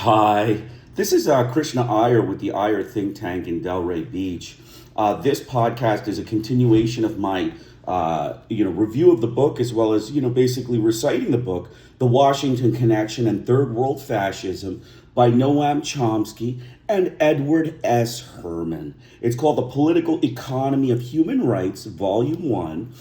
Hi, this is Krishna Iyer with the Iyer think tank in Delray Beach. This podcast is a continuation of my, review of the book, as well as basically reciting the book, "The Washington Connection and Third World Fascism" by Noam Chomsky and Edward S. Herman. It's called "The Political Economy of Human Rights," Volume One.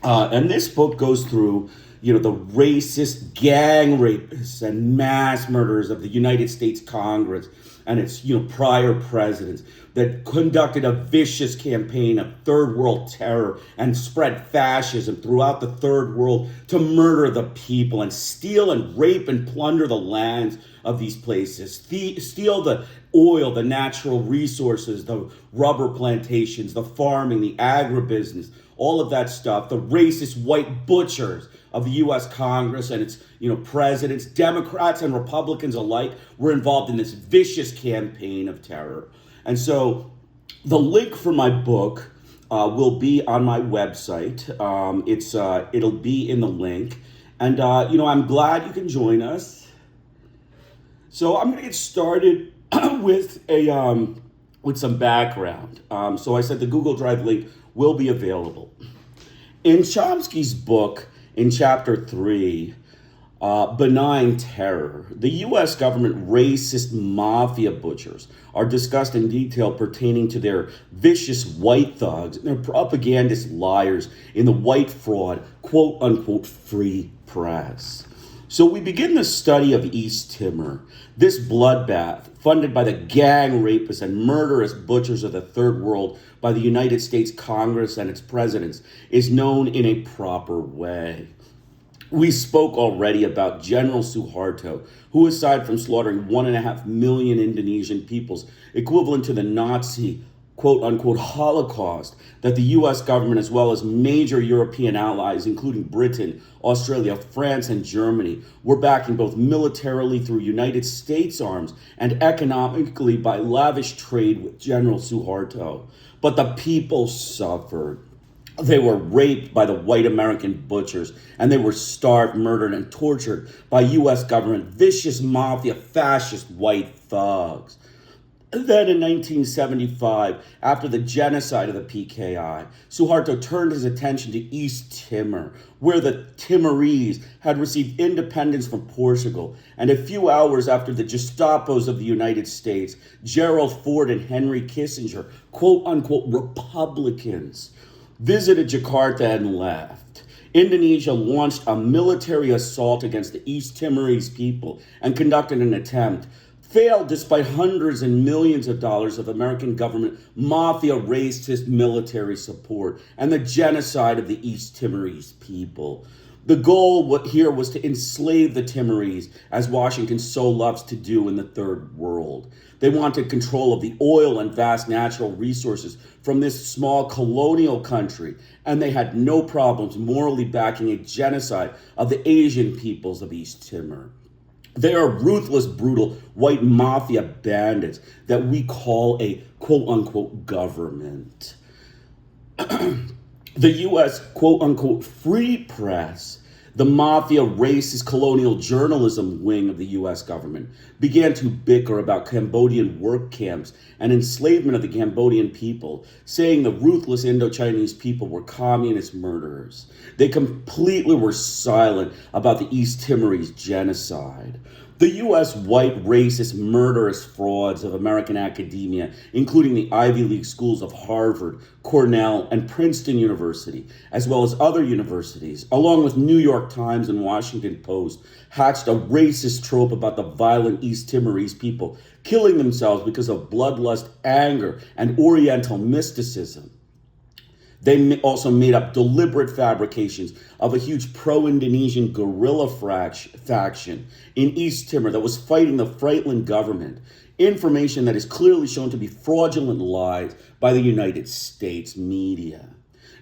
And this book goes through, the racist gang rapists and mass murderers of the United States Congress and its, prior presidents that conducted a vicious campaign of third world terror and spread fascism throughout the third world to murder the people and steal and rape and plunder the lands of these places, steal the oil, the natural resources, the rubber plantations, the farming, the agribusiness, all of that stuff. The racist white butchers of the U.S. Congress and its, presidents, Democrats and Republicans alike, were involved in this vicious campaign of terror. And so the link for my book will be on my website. It'll be in the link. And, I'm glad you can join us. So I'm going to get started with some background. So I said the Google Drive link will be available. In Chomsky's book, in chapter 3, Benign Terror, the U.S. government racist mafia butchers are discussed in detail pertaining to their vicious white thugs and their propagandist liars in the white fraud, quote-unquote, free press. So we begin the study of East Timor, this bloodbath funded by the gang rapists and murderous butchers of the third world by the United States Congress and its presidents, is known in a proper way. We spoke already about General Suharto, who, aside from slaughtering 1.5 million Indonesian peoples, equivalent to the Nazi quote-unquote holocaust, that the U.S. government, as well as major European allies, including Britain, Australia, France, and Germany, were backing both militarily through United States arms and economically by lavish trade with General Suharto. But the people suffered. They were raped by the white American butchers, and they were starved, murdered, and tortured by U.S. government vicious mafia fascist white thugs. Then in 1975, after the genocide of the PKI, Suharto turned his attention to East Timor, where the Timorese had received independence from Portugal. And a few hours after the gestapos of the United States, Gerald Ford and Henry Kissinger, quote-unquote Republicans, visited Jakarta and left, Indonesia launched a military assault against the East Timorese people and conducted an attempt, failed despite hundreds and millions of dollars of American government mafia racist military support and the genocide of the East Timorese people. The goal here was to enslave the Timorese, as Washington so loves to do in the third world. They wanted control of the oil and vast natural resources from this small colonial country, and they had no problems morally backing a genocide of the Asian peoples of East Timor. They are ruthless, brutal, white mafia bandits that we call a quote-unquote government. The U.S. quote-unquote free press, the mafia racist colonial journalism wing of the U.S. government, began to bicker about Cambodian work camps and enslavement of the Cambodian people, saying the ruthless Indochinese people were communist murderers. They completely were silent about the East Timorese genocide. The U.S. white racist murderous frauds of American academia, including the Ivy League schools of Harvard, Cornell, and Princeton University, as well as other universities, along with New York Times and Washington Post, hatched a racist trope about the violent East Timorese people killing themselves because of bloodlust, anger, and Oriental mysticism. They also made up deliberate fabrications of a huge pro-Indonesian guerrilla faction in East Timor that was fighting the Frietlin government, information that is clearly shown to be fraudulent lies by the United States media.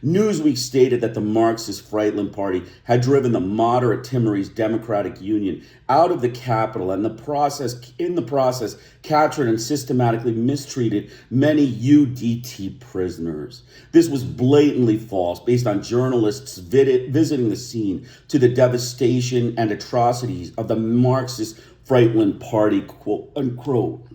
Newsweek stated that the Marxist Frietlin party had driven the moderate Timorese Democratic Union out of the capital and in the process captured and systematically mistreated many UDT prisoners. This was blatantly false based on journalists visiting the scene to the devastation and atrocities of the Marxist Frietlin party, quote unquote.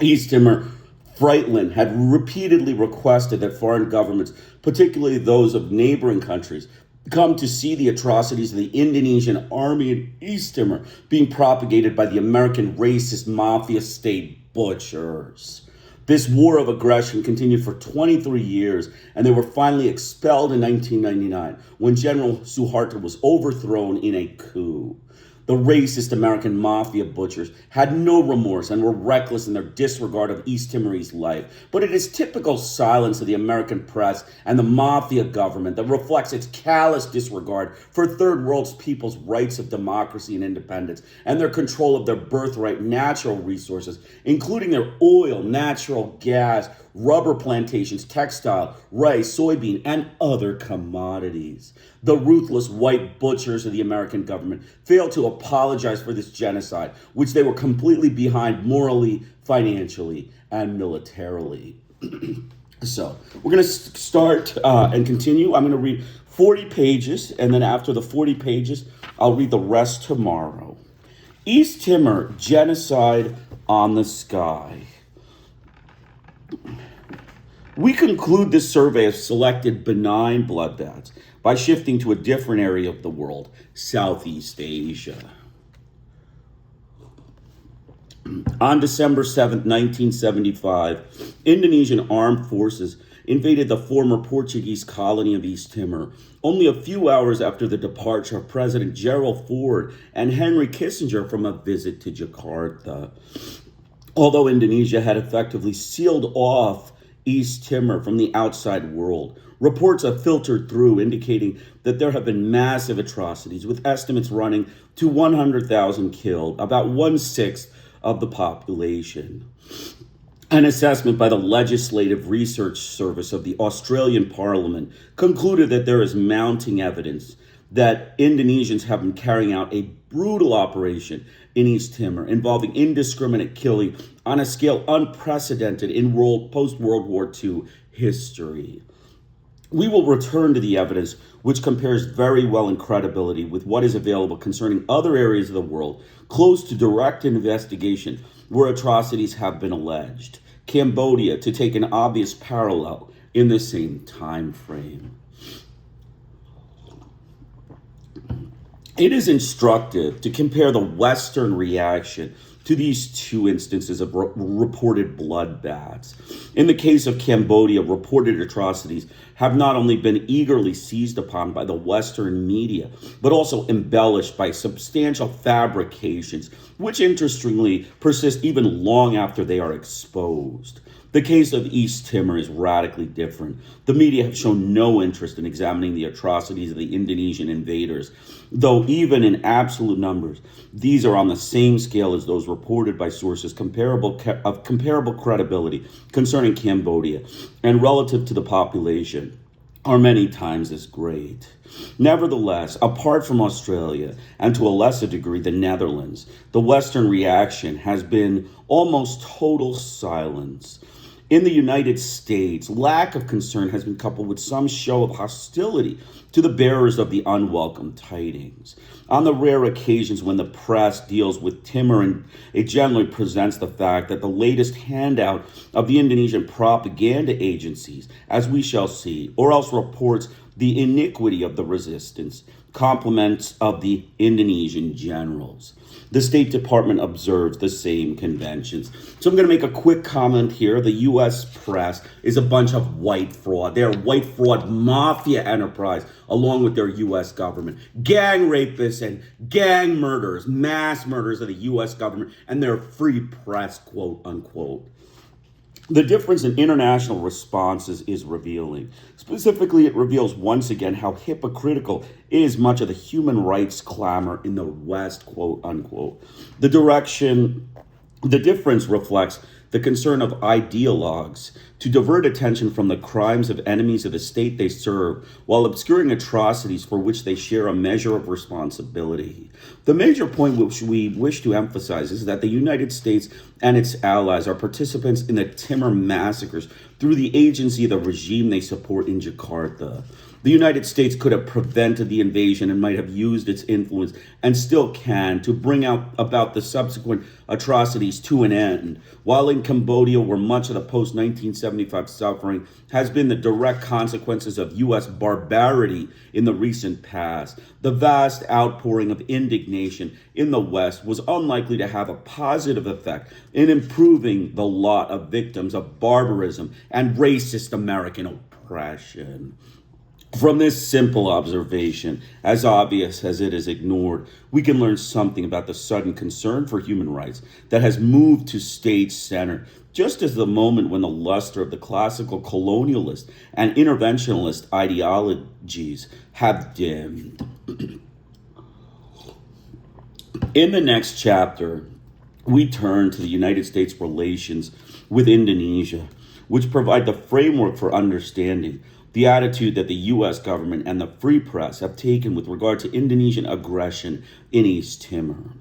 East Timor Frietlin had repeatedly requested that foreign governments, particularly those of neighboring countries, come to see the atrocities of the Indonesian army in East Timor being propagated by the American racist mafia state butchers. This war of aggression continued for 23 years, and they were finally expelled in 1999 when General Suharto was overthrown in a coup. The racist American mafia butchers had no remorse and were reckless in their disregard of East Timorese life. But it is typical silence of the American press and the mafia government that reflects its callous disregard for third world people's rights of democracy and independence and their control of their birthright natural resources, including their oil, natural gas, rubber plantations, textile, rice, soybean, and other commodities. The ruthless white butchers of the American government failed to apologize for this genocide, which they were completely behind morally, financially, and militarily. So we're going to start and continue. I'm going to read 40 pages, and then after the 40 pages, I'll read the rest tomorrow. East Timor, genocide on the sky. We conclude this survey of selected benign bloodbaths by shifting to a different area of the world, Southeast Asia. On December 7th, 1975, Indonesian armed forces invaded the former Portuguese colony of East Timor only a few hours after the departure of President Gerald and Henry Kissinger from a visit to Jakarta. Although Indonesia had effectively sealed off East Timor from the outside world, reports have filtered through indicating that there have been massive atrocities, with estimates running to 100,000 killed, about 1/6 of the population. An assessment by the Legislative Research Service of the Australian Parliament concluded that there is mounting evidence that Indonesians have been carrying out a brutal operation in East Timor involving indiscriminate killing on a scale unprecedented in post-World War II history. We will return to the evidence, which compares very well in credibility with what is available concerning other areas of the world close to direct investigation where atrocities have been alleged. Cambodia, to take an obvious parallel in the same time frame. It is instructive to compare the Western reaction to these two instances of reported bloodbaths. In the case of Cambodia, reported atrocities have not only been eagerly seized upon by the Western media, but also embellished by substantial fabrications, which interestingly persist even long after they are exposed. The case of East Timor is radically different. The media have shown no interest in examining the atrocities of the Indonesian invaders, though even in absolute numbers, these are on the same scale as those reported by sources of comparable credibility concerning Cambodia, and relative to the population, are many times as great. Nevertheless, apart from Australia, and to a lesser degree the Netherlands, the Western reaction has been almost total silence. In the United States, lack of concern has been coupled with some show of hostility to the bearers of the unwelcome tidings. On the rare occasions when the press deals with Timor, and it generally presents the fact that the latest handout of the Indonesian propaganda agencies, as we shall see, or else reports the iniquity of the resistance, compliments of the Indonesian generals. The State Department observes the same conventions. So I'm going to make a quick comment here. The U.S. press is a bunch of white fraud. They're a white fraud mafia enterprise, along with their U.S. government. Gang rapists and gang murderers, mass murderers of the U.S. government, and their free press, quote unquote. The difference in international responses is revealing. Specifically, it reveals once again how hypocritical is much of the human rights clamor in the West, quote unquote. The difference reflects the concern of ideologues to divert attention from the crimes of enemies of the state they serve while obscuring atrocities for which they share a measure of responsibility. The major point which we wish to emphasize is that the United States and its allies are participants in the Timor massacres through the agency of the regime they support in Jakarta. The United States could have prevented the invasion and might have used its influence, and still can, to bring about the subsequent atrocities to an end. While in Cambodia, where much of the post-1975 suffering has been the direct consequences of U.S. barbarity in the recent past, the vast outpouring of indignation in the West was unlikely to have a positive effect in improving the lot of victims of barbarism and racist American oppression. From this simple observation, as obvious as it is ignored, we can learn something about the sudden concern for human rights that has moved to state center, just as the moment when the luster of the classical colonialist and interventionist ideologies have dimmed. In the next chapter, we turn to the United States' relations with Indonesia, which provide the framework for understanding the attitude that the U.S. government and the free press have taken with regard to Indonesian aggression in East Timor.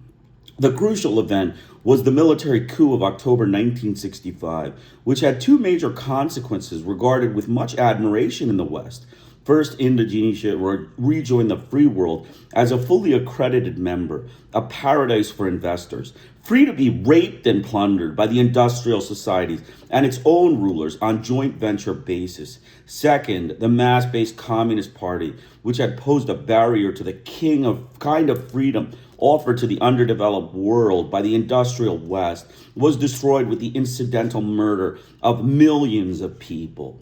The crucial event was the military coup of October 1965, which had two major consequences regarded with much admiration in the West. First, Indonesia rejoined the free world as a fully accredited member, a paradise for investors, free to be raped and plundered by the industrial societies and its own rulers on joint venture basis. Second, the mass-based Communist Party, which had posed a barrier to the kind of freedom offered to the underdeveloped world by the industrial West, was destroyed with the incidental murder of millions of people.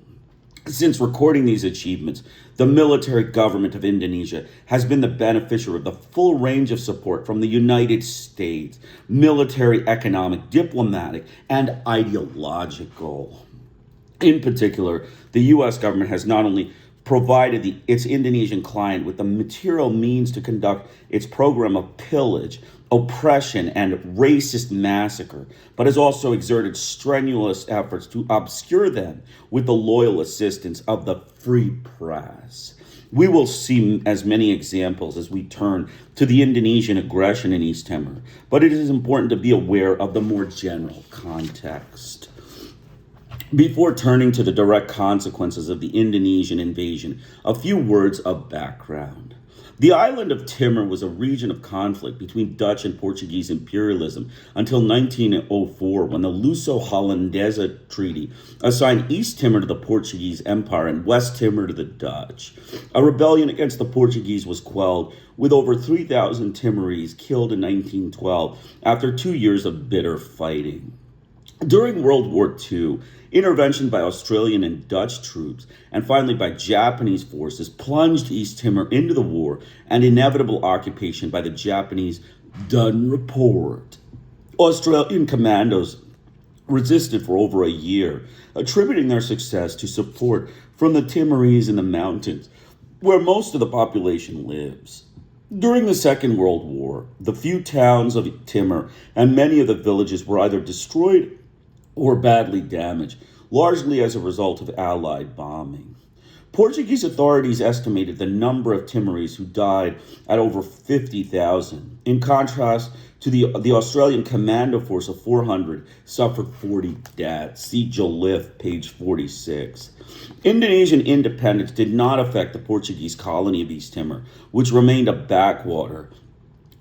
Since recording these achievements, the military government of Indonesia has been the beneficiary of the full range of support from the United States, military, economic, diplomatic, and ideological. In particular, the U.S. government has not only provided its Indonesian client with the material means to conduct its program of pillage, oppression, and racist massacre, but has also exerted strenuous efforts to obscure them with the loyal assistance of the free press. We will see as many examples as we turn to the Indonesian aggression in East Timor, but it is important to be aware of the more general context. Before turning to the direct consequences of the Indonesian invasion, a few words of background. The island of Timor was a region of conflict between Dutch and Portuguese imperialism until 1904, when the Luso-Hollandese Treaty assigned East Timor to the Portuguese Empire and West Timor to the Dutch. A rebellion against the Portuguese was quelled, with over 3,000 Timorese killed in 1912 after 2 years of bitter fighting. During World War II, intervention by Australian and Dutch troops, and finally by Japanese forces, plunged East Timor into the war and inevitable occupation by the Japanese Dun Report. Australian commandos resisted for over a year, attributing their success to support from the Timorese in the mountains, where most of the population lives. During the Second World War, the few towns of Timor and many of the villages were either destroyed or badly damaged, largely as a result of Allied bombing. Portuguese authorities estimated the number of Timorese who died at over 50,000. In contrast to the Australian commando force of 400 suffered 40 deaths. See Joliffe, page 46. Indonesian independence did not affect the Portuguese colony of East Timor, which remained a backwater,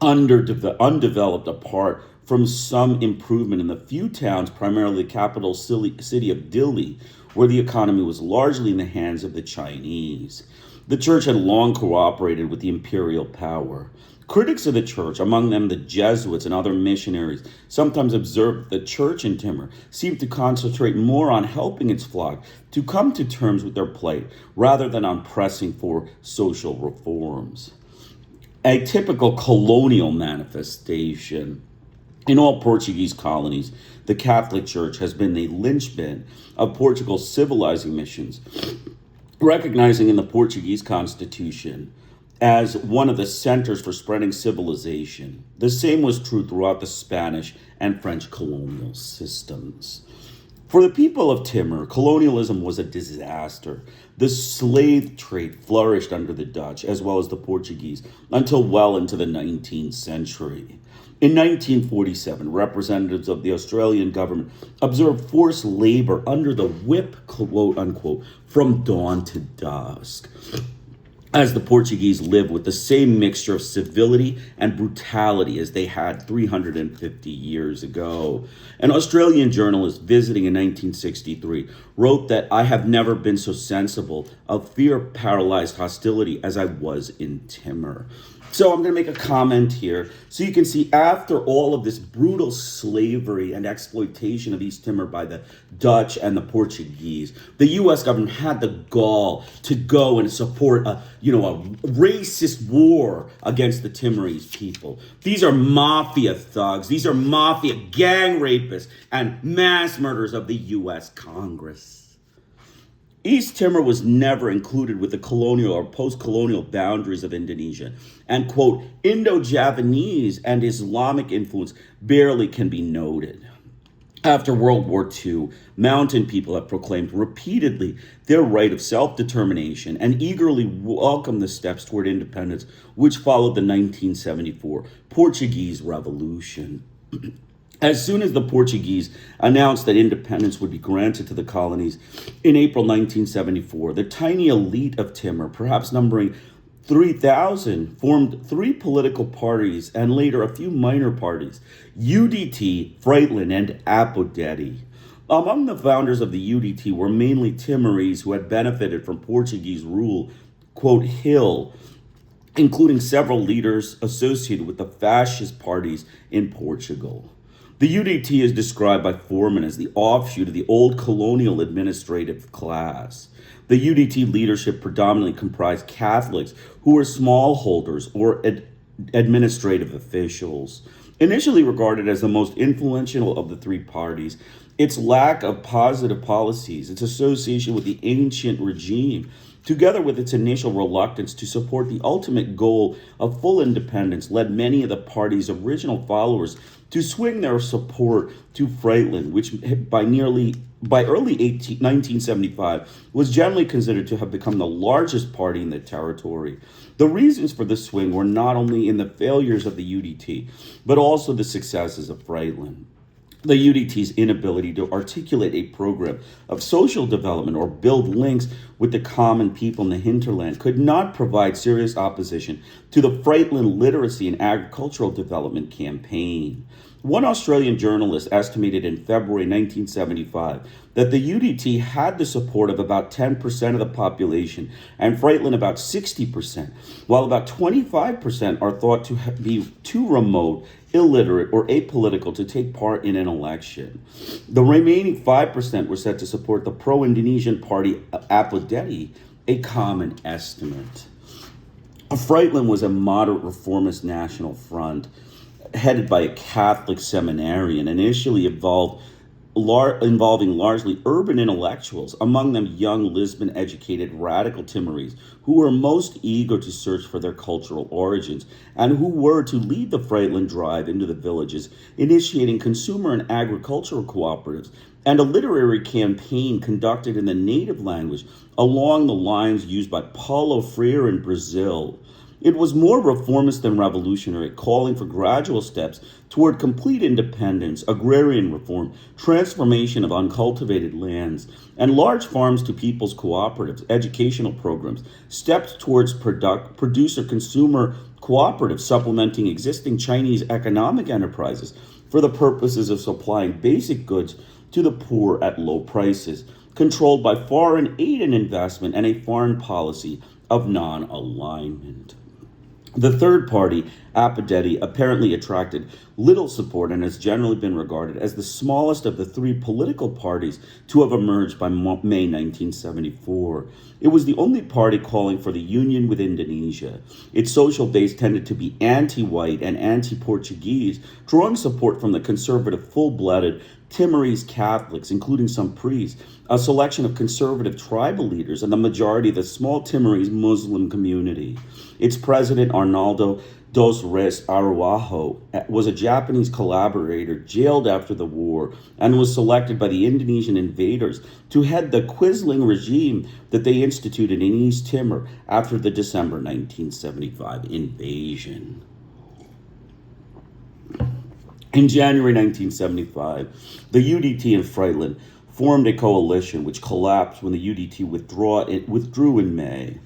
undeveloped apart from some improvement in the few towns, primarily the capital city of Dili, where the economy was largely in the hands of the Chinese. The church had long cooperated with the imperial power. Critics of the church, among them the Jesuits and other missionaries, sometimes observed that the church in Timor seemed to concentrate more on helping its flock to come to terms with their plight rather than on pressing for social reforms. A typical colonial manifestation. In all Portuguese colonies, the Catholic Church has been the linchpin of Portugal's civilizing missions, recognizing in the Portuguese constitution as one of the centers for spreading civilization. The same was true throughout the Spanish and French colonial systems. For the people of Timor, colonialism was a disaster. The slave trade flourished under the Dutch as well as the Portuguese until well into the 19th century. In 1947, representatives of the Australian government observed forced labor under the whip, quote unquote, from dawn to dusk, as the Portuguese lived with the same mixture of civility and brutality as they had 350 years ago. An Australian journalist visiting in 1963 wrote that I have never been so sensible of fear-paralyzed hostility as I was in Timor. So I'm going to make a comment here so you can see after all of this brutal slavery and exploitation of East Timor by the Dutch and the Portuguese, the U.S. government had the gall to go and support a racist war against the Timorese people. These are mafia thugs. These are mafia gang rapists and mass murderers of the U.S. Congress. East Timor was never included with the colonial or post-colonial boundaries of Indonesia, and, quote, Indo-Javanese and Islamic influence barely can be noted. After World War II, mountain people have proclaimed repeatedly their right of self-determination and eagerly welcomed the steps toward independence, which followed the 1974 Portuguese Revolution. As soon as the Portuguese announced that independence would be granted to the colonies in April 1974, the tiny elite of Timor, perhaps numbering 3,000, formed three political parties and later a few minor parties, UDT, Frietlin, and Apodeti. Among the founders of the UDT were mainly Timorese who had benefited from Portuguese rule, quote, Hill, including several leaders associated with the fascist parties in Portugal. The UDT is described by Foreman as the offshoot of the old colonial administrative class. The UDT leadership predominantly comprised Catholics who were smallholders or administrative officials. Initially regarded as the most influential of the three parties, its lack of positive policies, its association with the ancient regime, together with its initial reluctance to support the ultimate goal of full independence, led many of the party's original followers to swing their support to Frietlin, which by early 1975 was generally considered to have become the largest party in the territory. The reasons for this swing were not only in the failures of the UDT, but also the successes of Frietlin. The UDT's inability to articulate a program of social development or build links with the common people in the hinterland could not provide serious opposition to the Frietlin literacy and agricultural development campaign. One Australian journalist estimated in February 1975 that the UDT had the support of about 10% of the population and Frietlin about 60%, while about 25% are thought to be too remote, illiterate, or apolitical to take part in an election. The remaining 5% were said to support the pro-Indonesian party Apodeti, a common estimate. Frietlin was a moderate reformist national front headed by a Catholic seminarian, initially involving largely urban intellectuals, among them young Lisbon-educated radical Timorese, who were most eager to search for their cultural origins, and who were to lead the Frietlin drive into the villages, initiating consumer and agricultural cooperatives, and a literary campaign conducted in the native language along the lines used by Paulo Freire in Brazil. It was more reformist than revolutionary, calling for gradual steps toward complete independence, agrarian reform, transformation of uncultivated lands, and large farms to people's cooperatives, educational programs, steps towards producer-consumer cooperatives supplementing existing Chinese economic enterprises for the purposes of supplying basic goods to the poor at low prices, controlled by foreign aid and investment and a foreign policy of non-alignment. The third party, Apodeti, apparently attracted little support and has generally been regarded as the smallest of the three political parties to have emerged by May 1974. It was the only party calling for the union with Indonesia. Its social base tended to be anti-white and anti-Portuguese, drawing support from the conservative, full-blooded Timorese Catholics, including some priests, a selection of conservative tribal leaders, and the majority of the small Timorese Muslim community. Its president, Arnaldo dos Reis Araújo, was a Japanese collaborator jailed after the war and was selected by the Indonesian invaders to head the quisling regime that they instituted in East Timor after the December 1975 invasion. In January 1975, the UDT and Frietlin formed a coalition which collapsed when the UDT withdrew in May.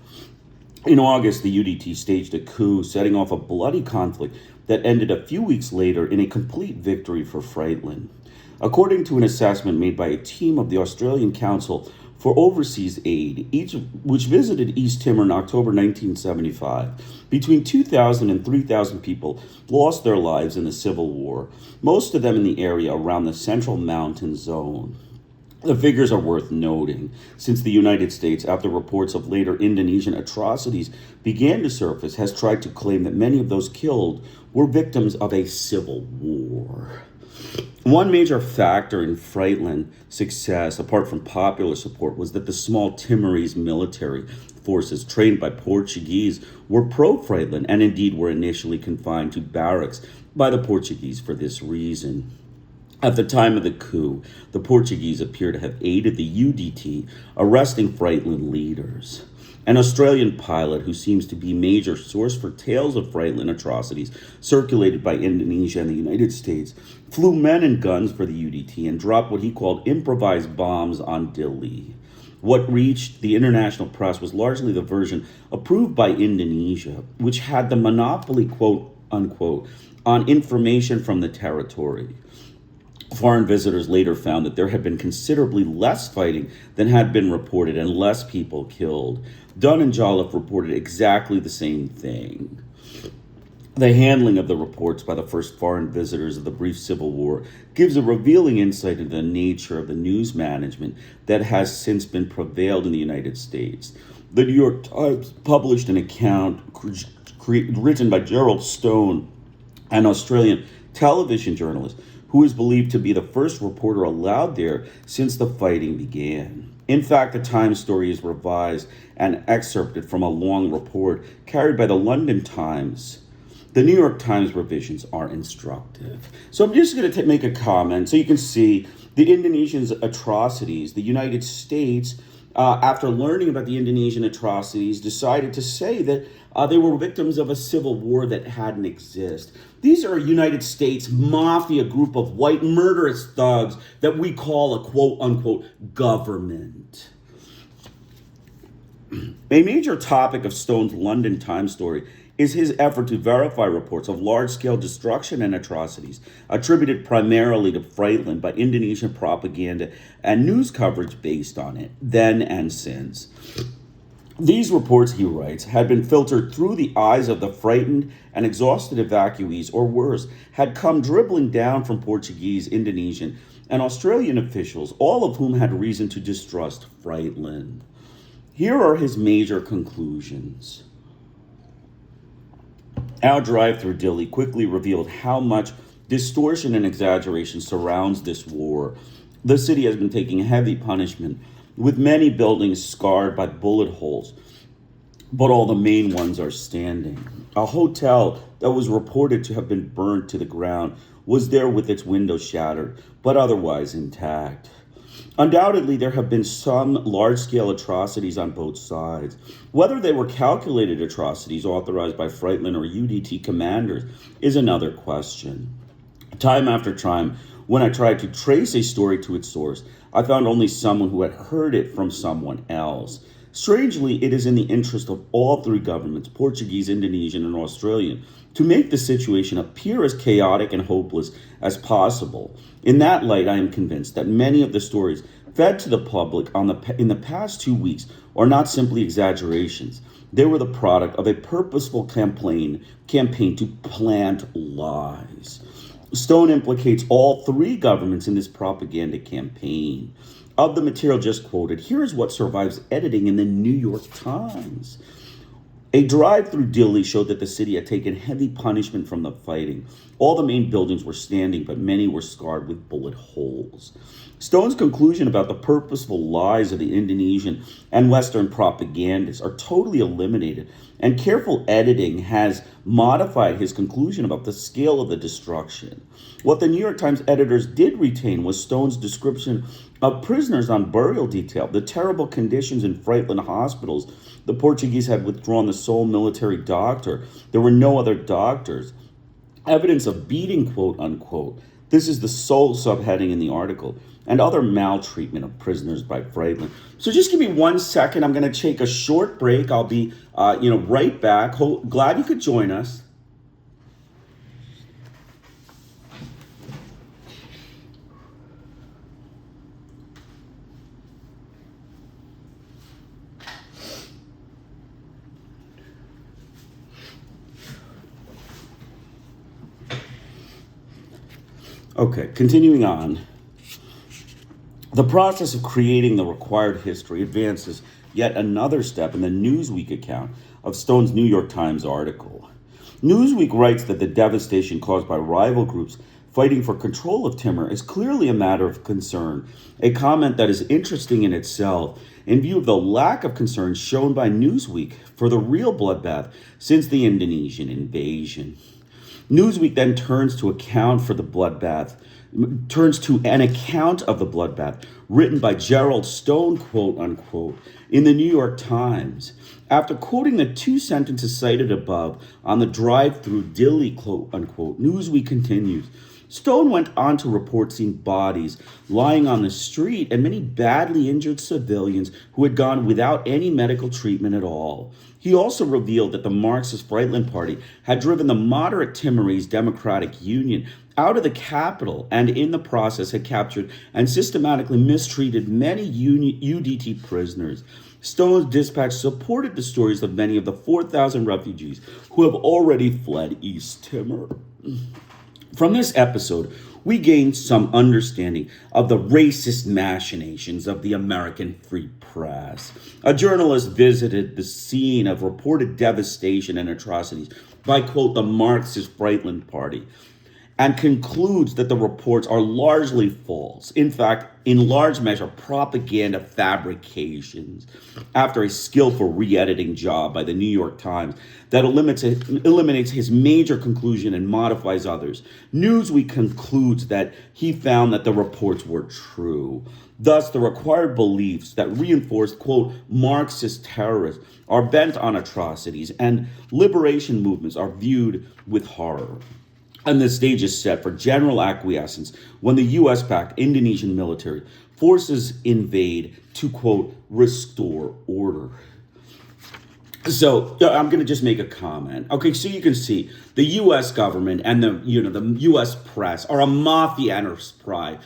In August, the UDT staged a coup, setting off a bloody conflict that ended a few weeks later in a complete victory for Frietlin. According to an assessment made by a team of the Australian Council for Overseas Aid, which visited East Timor in October 1975, between 2,000 and 3,000 people lost their lives in the Civil War, most of them in the area around the Central Mountain Zone. The figures are worth noting, since the United States, after reports of later Indonesian atrocities began to surface, has tried to claim that many of those killed were victims of a civil war. One major factor in Frietlin's success, apart from popular support, was that the small Timorese military forces trained by Portuguese were pro-Frietlin and indeed were initially confined to barracks by the Portuguese for this reason. At the time of the coup, the Portuguese appear to have aided the UDT, arresting Frietlin leaders. An Australian pilot, who seems to be a major source for tales of Frietlin atrocities circulated by Indonesia and the United States, flew men and guns for the UDT and dropped what he called improvised bombs on Dili. What reached the international press was largely the version approved by Indonesia, which had the monopoly, quote unquote, on information from the territory. Foreign visitors later found that there had been considerably less fighting than had been reported and less people killed. Dunn and Jolliffe reported exactly the same thing. The handling of the reports by the first foreign visitors of the brief Civil War gives a revealing insight into the nature of the news management that has since been prevailed in the United States. The New York Times published an account written by Gerald Stone, an Australian television journalist, who is believed to be the first reporter allowed there since the fighting began. In fact, the Times story is revised and excerpted from a long report carried by the London Times. The New York Times revisions are instructive. So I'm just going to make a comment so you can see the Indonesians' atrocities. The United States, after learning about the Indonesian atrocities, decided to say that they were victims of a civil war that hadn't existed. These are a United States mafia group of white murderous thugs that we call a quote-unquote government. A major topic of Stone's London Times story is his effort to verify reports of large-scale destruction and atrocities attributed primarily to Frietlin by Indonesian propaganda and news coverage based on it, then and since. These reports, he writes, had been filtered through the eyes of the frightened and exhausted evacuees, or worse, had come dribbling down from Portuguese, Indonesian, and Australian officials, all of whom had reason to distrust Frietlin. Here are his major conclusions. Our drive through Dili quickly revealed how much distortion and exaggeration surrounds this war. The city has been taking heavy punishment, with many buildings scarred by bullet holes, but all the main ones are standing. A hotel that was reported to have been burned to the ground was there with its windows shattered, but otherwise intact. Undoubtedly, there have been some large-scale atrocities on both sides. Whether they were calculated atrocities authorized by Frietlin or UDT commanders is another question. Time after time, when I tried to trace a story to its source, I found only someone who had heard it from someone else. Strangely, it is in the interest of all three governments, Portuguese, Indonesian, and Australian, to make the situation appear as chaotic and hopeless as possible. In that light, I am convinced that many of the stories fed to the public in the past 2 weeks are not simply exaggerations. They were the product of a purposeful campaign to plant lies. Stone implicates all three governments in this propaganda campaign. Of the material just quoted, here is what survives editing in the New York Times. A drive through Dili showed that the city had taken heavy punishment from the fighting. All the main buildings were standing, but many were scarred with bullet holes. Stone's conclusion about the purposeful lies of the Indonesian and Western propagandists are totally eliminated, and careful editing has modified his conclusion about the scale of the destruction. What the New York Times editors did retain was Stone's description of prisoners on burial detail, the terrible conditions in Frietlin hospitals. The Portuguese had withdrawn the sole military doctor. There were no other doctors. Evidence of beating, quote unquote. This is the sole subheading in the article. And other maltreatment of prisoners by Frietlin. So just give me 1 second. I'm going to take a short break. I'll be, right back. Glad you could join us. Okay, continuing on. The process of creating the required history advances yet another step in the Newsweek account of Stone's New York Times article. Newsweek writes that the devastation caused by rival groups fighting for control of Timor is clearly a matter of concern, a comment that is interesting in itself in view of the lack of concern shown by Newsweek for the real bloodbath since the Indonesian invasion. Newsweek then turns to an account of the bloodbath written by Gerald Stone, quote unquote, in the New York Times. After quoting the 2 sentences cited above on the drive-through dilly, quote unquote, Newsweek continues. Stone went on to report seeing bodies lying on the street and many badly injured civilians who had gone without any medical treatment at all. He also revealed that the Marxist Frietlin party had driven the moderate Timorese Democratic Union out of the capital and in the process had captured and systematically mistreated many UDT prisoners. Stone's dispatch supported the stories of many of the 4,000 refugees who have already fled East Timor. From this episode, we gained some understanding of the racist machinations of the American Free Press. A journalist visited the scene of reported devastation and atrocities by, quote, the Marxist Frietlin party, and concludes that the reports are largely false. In fact, in large measure, propaganda fabrications after a skillful re-editing job by the New York Times that eliminates his major conclusion and modifies others. Newsweek concludes that he found that the reports were true. Thus, the required beliefs that reinforce, quote, Marxist terrorists are bent on atrocities and liberation movements are viewed with horror. And the stage is set for general acquiescence when the US-backed Indonesian military forces invade to, quote, restore order. So I'm going to just make a comment. Okay, so you can see the U.S. government and the U.S. press are a mafia enterprise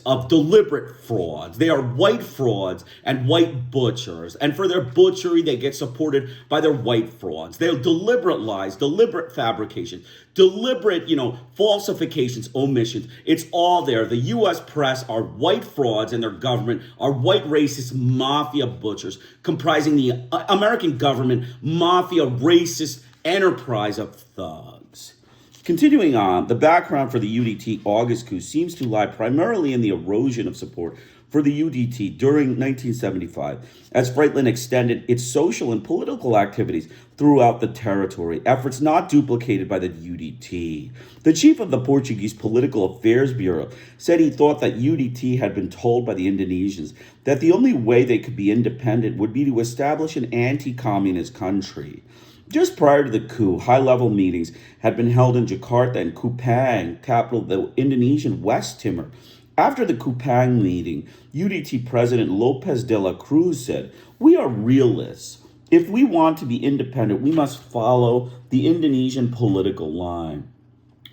of deliberate frauds. They are white frauds and white butchers. And for their butchery, they get supported by their white frauds. They're deliberate lies, deliberate fabrications, deliberate, falsifications, omissions. It's all there. The U.S. press are white frauds and their government are white racist mafia butchers comprising the American government mafia racist enterprise of thugs. Continuing on, the background for the UDT August coup seems to lie primarily in the erosion of support for the UDT during 1975, as Frietlin extended its social and political activities throughout the territory, efforts not duplicated by the UDT. The chief of the Portuguese Political Affairs Bureau said he thought that UDT had been told by the Indonesians that the only way they could be independent would be to establish an anti-communist country. Just prior to the coup, high-level meetings had been held in Jakarta and Kupang, capital of the Indonesian West Timor. After the Kupang meeting, UDT President Lopez de la Cruz said, "We are realists. If we want to be independent, we must follow the Indonesian political line.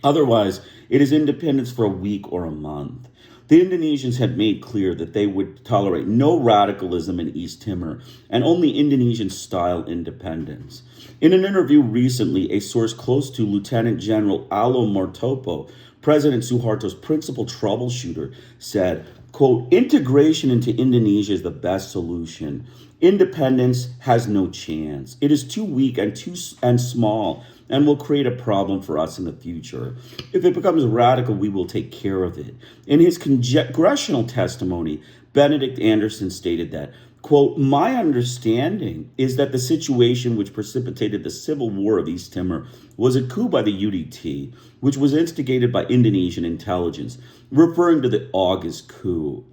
Otherwise, it is independence for a week or a month." The Indonesians had made clear that they would tolerate no radicalism in East Timor and only Indonesian-style independence. In an interview recently, a source close to Lieutenant General Alo Mortopo, President Suharto's principal troubleshooter, said, quote, "Integration into Indonesia is the best solution. Independence has no chance. It is too weak and small, and will create a problem for us in the future. If it becomes radical, we will take care of it. In his congressional testimony, Benedict Anderson stated that, quote, "My understanding is that the situation which precipitated the civil war of East Timor was a coup by the UDT, which was instigated by Indonesian intelligence, referring to the August coup.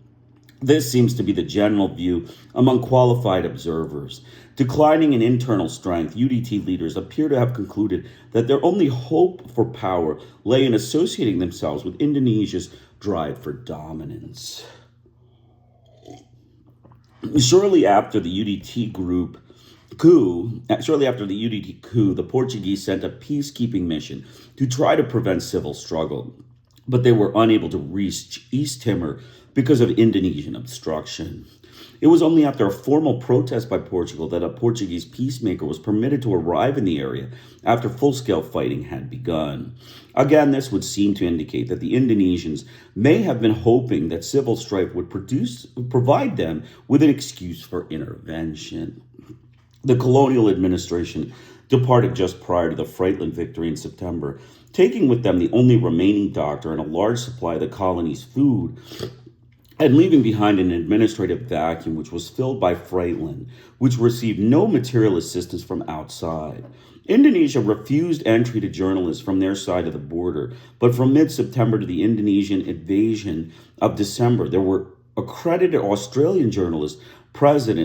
This seems to be the general view among qualified observers. Declining in internal strength, UDT leaders appear to have concluded that their only hope for power lay in associating themselves with Indonesia's drive for dominance." Shortly after the UDT coup, the Portuguese sent a peacekeeping mission to try to prevent civil struggle, but they were unable to reach East Timor because of Indonesian obstruction. It was only after a formal protest by Portugal that a Portuguese peacemaker was permitted to arrive in the area after full-scale fighting had begun. Again, this would seem to indicate that the Indonesians may have been hoping that civil strife would provide them with an excuse for intervention. The colonial administration departed just prior to the Frietlin victory in September, taking with them the only remaining doctor and a large supply of the colony's food, and leaving behind an administrative vacuum which was filled by Frietlin, which received no material assistance from outside. Indonesia refused entry to journalists from their side of the border, but from mid-September to the Indonesian invasion of December, there were accredited Australian journalists present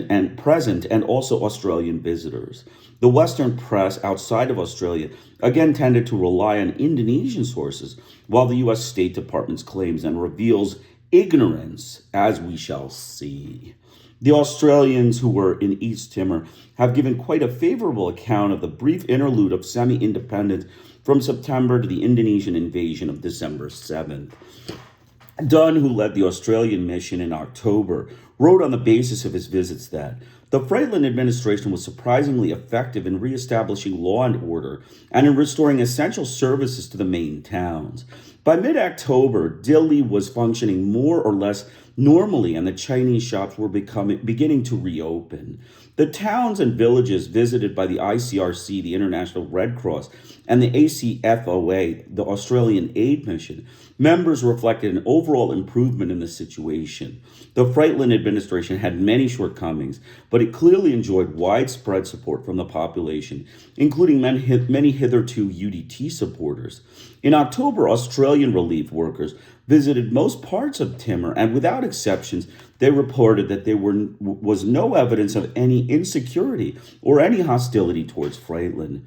and also Australian visitors. The Western press outside of Australia again tended to rely on Indonesian sources, while the U.S. State Department's claims and reveals ignorance, as we shall see. The Australians who were in East Timor have given quite a favorable account of the brief interlude of semi-independence from September to the Indonesian invasion of December 7th. Dunn, who led the Australian mission in October, wrote on the basis of his visits that the Frietlin administration was surprisingly effective in reestablishing law and order and in restoring essential services to the main towns. By mid-October, Dili was functioning more or less normally, and the Chinese shops were beginning to reopen. The towns and villages visited by the ICRC, the International Red Cross, and the ACFOA, the Australian Aid Mission, members reflected an overall improvement in the situation. The Frietlin administration had many shortcomings, but it clearly enjoyed widespread support from the population, including many hitherto UDT supporters. In October, Australian relief workers visited most parts of Timor, and without exceptions, they reported that there was no evidence of any insecurity or any hostility towards Frietlin.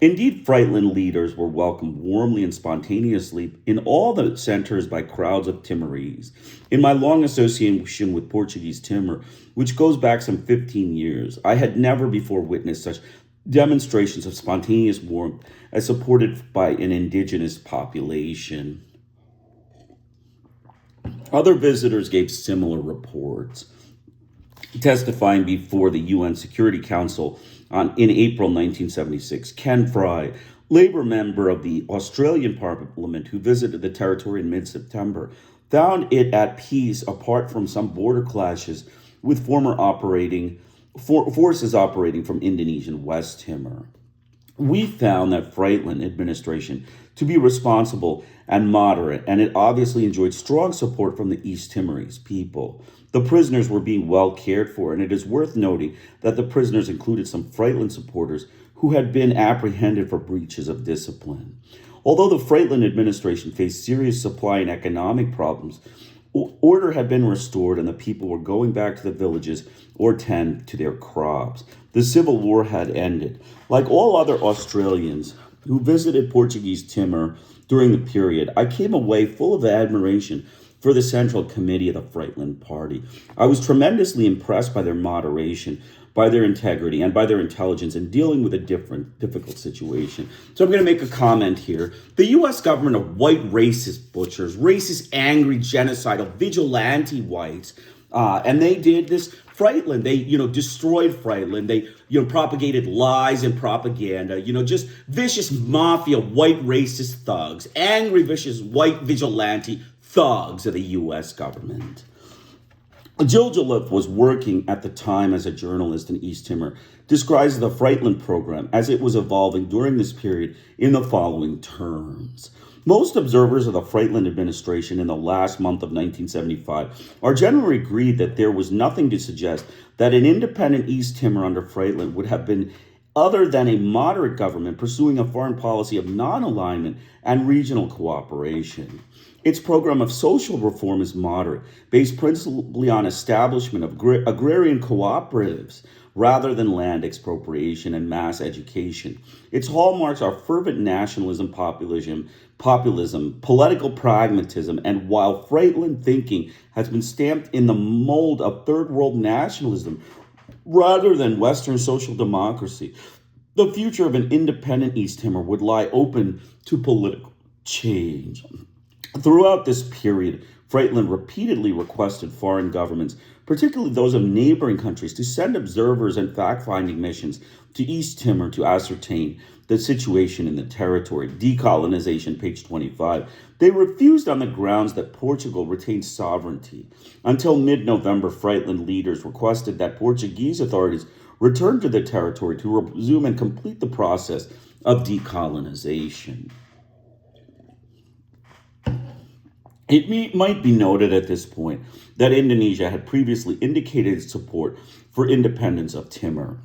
Indeed, Frietlin leaders were welcomed warmly and spontaneously in all the centers by crowds of Timorese. In my long association with Portuguese Timor, which goes back some 15 years, I had never before witnessed such demonstrations of spontaneous warmth as supported by an indigenous population. Other visitors gave similar reports. Testifying before the UN Security Council in April 1976, Ken Fry, Labour member of the Australian Parliament who visited the territory in mid-September, found it at peace apart from some border clashes with forces operating from Indonesian West Timor. We found that Frietlin administration to be responsible and moderate, and it obviously enjoyed strong support from the East Timorese people. The prisoners were being well cared for, and it is worth noting that the prisoners included some Frietlin supporters who had been apprehended for breaches of discipline. Although the Frietlin administration faced serious supply and economic problems, order had been restored and the people were going back to the villages or tend to their crops. The Civil War had ended. Like all other Australians who visited Portuguese Timor during the period, I came away full of admiration for the Central Committee of the Frietlin Party. I was tremendously impressed by their moderation, by their integrity, and by their intelligence in dealing with a difficult situation. So I'm going to make a comment here. The U.S. government of white racist butchers, racist, angry, genocidal, vigilante whites, and they did this. Frietlin, they, destroyed Frietlin. They, propagated lies and propaganda, just vicious mafia, white racist thugs, angry, vicious, white vigilante thugs of the U.S. government. Gerald was working at the time as a journalist in East Timor, describes the Frietlin program as it was evolving during this period in the following terms. Most observers of the Frietlin administration in the last month of 1975 are generally agreed that there was nothing to suggest that an independent East Timor under Frietlin would have been other than a moderate government pursuing a foreign policy of non-alignment and regional cooperation. Its program of social reform is moderate, based principally on establishment of agrarian cooperatives rather than land expropriation and mass education. Its hallmarks are fervent nationalism, populism, political pragmatism, and while Frietlin thinking has been stamped in the mold of third world nationalism rather than Western social democracy, the future of an independent East Timor would lie open to political change. Throughout this period, Frietlin repeatedly requested foreign governments, particularly those of neighboring countries, to send observers and fact-finding missions to East Timor to ascertain the situation in the territory. Decolonization, page 25. They refused on the grounds that Portugal retained sovereignty. Until mid-November, Frietlin leaders requested that Portuguese authorities return to the territory to resume and complete the process of decolonization. It might be noted at this point that Indonesia had previously indicated its support for independence of Timor.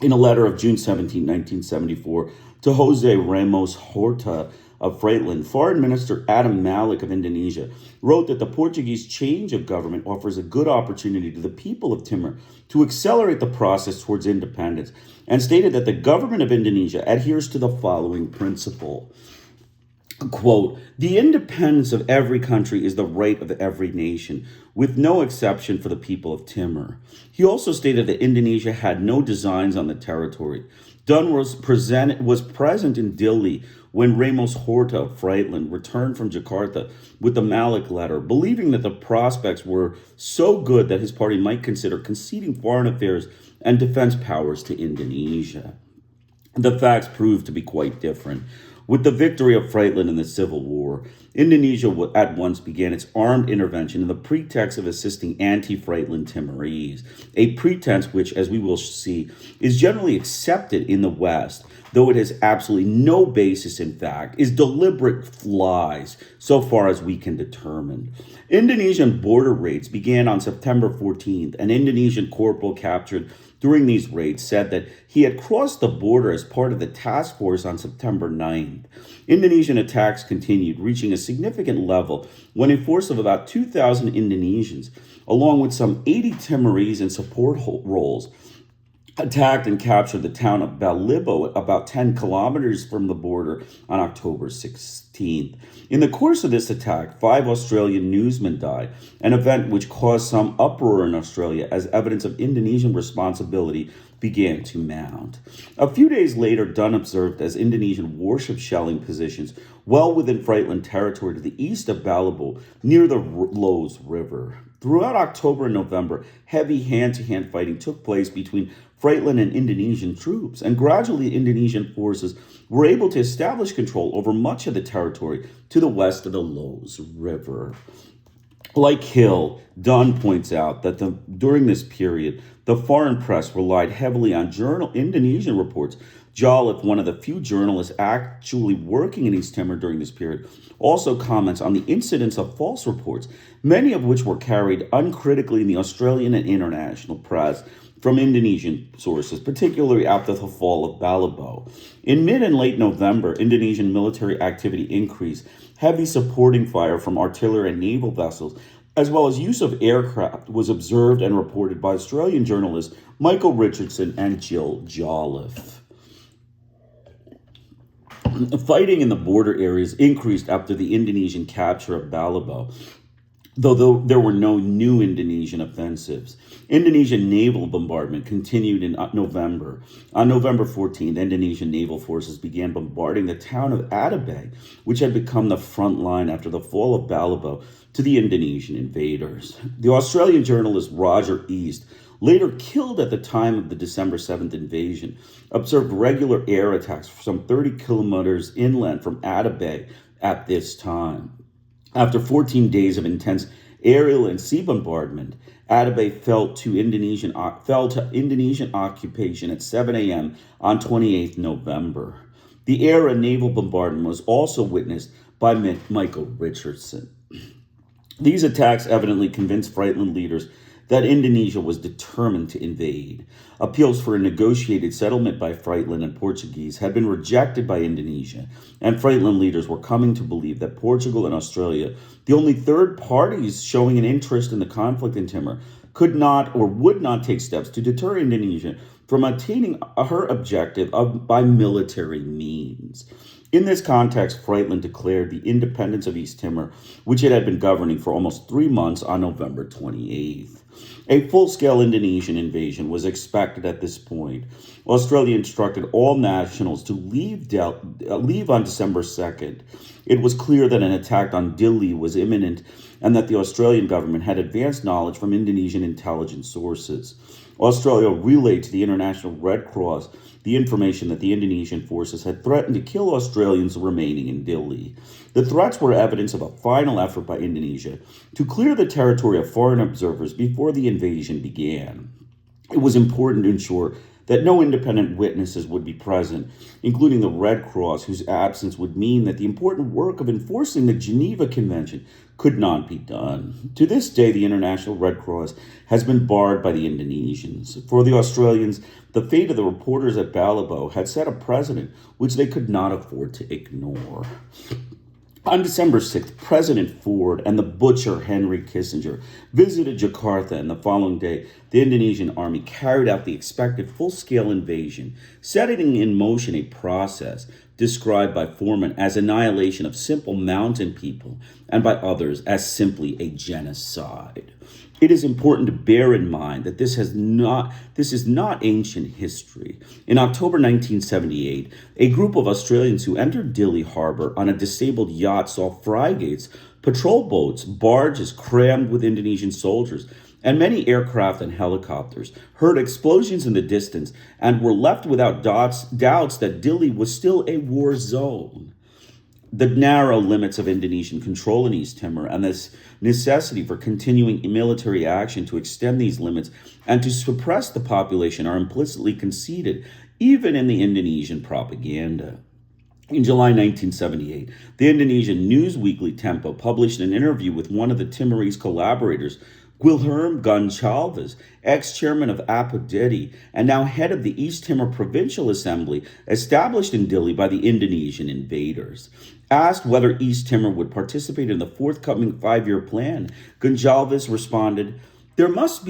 In a letter of June 17, 1974, to Jose Ramos Horta of Frietlin, Foreign Minister Adam Malik of Indonesia wrote that the Portuguese change of government offers a good opportunity to the people of Timor to accelerate the process towards independence, and stated that the government of Indonesia adheres to the following principle. Quote, the independence of every country is the right of every nation, with no exception for the people of Timor. He also stated that Indonesia had no designs on the territory. Dunn was present in Dili when Ramos Horta of Frietlin returned from Jakarta with the Malik letter, believing that the prospects were so good that his party might consider conceding foreign affairs and defense powers to Indonesia. The facts proved to be quite different. With the victory of Frietlin in the Civil War, Indonesia at once began its armed intervention in the pretext of assisting anti-Frietlin Timorese, a pretense which, as we will see, is generally accepted in the West, though it has absolutely no basis in fact, is deliberate lies, so far as we can determine. Indonesian border raids began on September 14th. An Indonesian corporal captured during these raids said that he had crossed the border as part of the task force on September 9th. Indonesian attacks continued, reaching a significant level when a force of about 2,000 Indonesians, along with some 80 Timorese and support roles, attacked and captured the town of Balibo, about 10 kilometers from the border, on October 16th. In the course of this attack, 5 Australian newsmen died, an event which caused some uproar in Australia as evidence of Indonesian responsibility began to mount. A few days later, Dunn observed as Indonesian warship shelling positions well within Frietlin territory to the east of Balibo, near the Lowes River. Throughout October and November, heavy hand-to-hand fighting took place between Frietlin and Indonesian troops, and gradually Indonesian forces were able to establish control over much of the territory to the west of the Lowes River. Like Hill, Dunn points out that during this period, the foreign press relied heavily on Indonesian reports. Jolliffe, one of the few journalists actually working in East Timor during this period, also comments on the incidence of false reports, many of which were carried uncritically in the Australian and international press from Indonesian sources, particularly after the fall of Balibo. In mid and late November, Indonesian military activity increased. Heavy supporting fire from artillery and naval vessels, as well as use of aircraft, was observed and reported by Australian journalists Michael Richardson and Jill Jolliffe. Fighting in the border areas increased after the Indonesian capture of Balibo, though there were no new Indonesian offensives. Indonesian naval bombardment continued in November. On November 14th, Indonesian naval forces began bombarding the town of Atabey, which had become the front line after the fall of Balibo to the Indonesian invaders. The Australian journalist Roger East, later killed at the time of the December 7th invasion, observed regular air attacks some 30 kilometers inland from Atabey at this time. After 14 days of intense aerial and sea bombardment, Atabey fell to Indonesian occupation at 7 a.m. on 28 November. The air and naval bombardment was also witnessed by Michael Richardson. These attacks evidently convinced Frietlin leaders that Indonesia was determined to invade. Appeals for a negotiated settlement by Frietlin and Portuguese had been rejected by Indonesia, and Frietlin leaders were coming to believe that Portugal and Australia, the only third parties showing an interest in the conflict in Timor, could not or would not take steps to deter Indonesia from attaining her objective by military means. In this context, Frietlin declared the independence of East Timor, which it had been governing for almost 3 months, on November 28th. A full-scale Indonesian invasion was expected at this point. Australia instructed all nationals to leave on December 2nd. It was clear that an attack on Dili was imminent and that the Australian government had advanced knowledge from Indonesian intelligence sources. Australia relayed to the International Red Cross the information that the Indonesian forces had threatened to kill Australians remaining in Dili. The threats were evidence of a final effort by Indonesia to clear the territory of foreign observers before the invasion began. It was important to ensure that no independent witnesses would be present, including the Red Cross, whose absence would mean that the important work of enforcing the Geneva Convention could not be done. To this day, the International Red Cross has been barred by the Indonesians. For the Australians, the fate of the reporters at Balibo had set a precedent which they could not afford to ignore. On December 6th, President Ford and the butcher Henry Kissinger visited Jakarta, and the following day, the Indonesian army carried out the expected full-scale invasion, setting in motion a process described by Foreman as annihilation of simple mountain people and by others as simply a genocide. It is important to bear in mind that this is not ancient history. In October 1978, a group of Australians who entered Dili Harbor on a disabled yacht saw frigates, patrol boats, barges crammed with Indonesian soldiers, and many aircraft and helicopters, heard explosions in the distance, and were left without doubts that Dili was still a war zone. The narrow limits of Indonesian control in East Timor and this necessity for continuing military action to extend these limits and to suppress the population are implicitly conceded even in the Indonesian propaganda. In July 1978, the Indonesian news weekly Tempo published an interview with one of the Timorese collaborators, Guilherme Gonçalves, ex-chairman of Apodeti and now head of the East Timor Provincial Assembly, established in Dili by the Indonesian invaders. Asked whether East Timor would participate in the forthcoming 5-year plan, Gonçalves responded, There must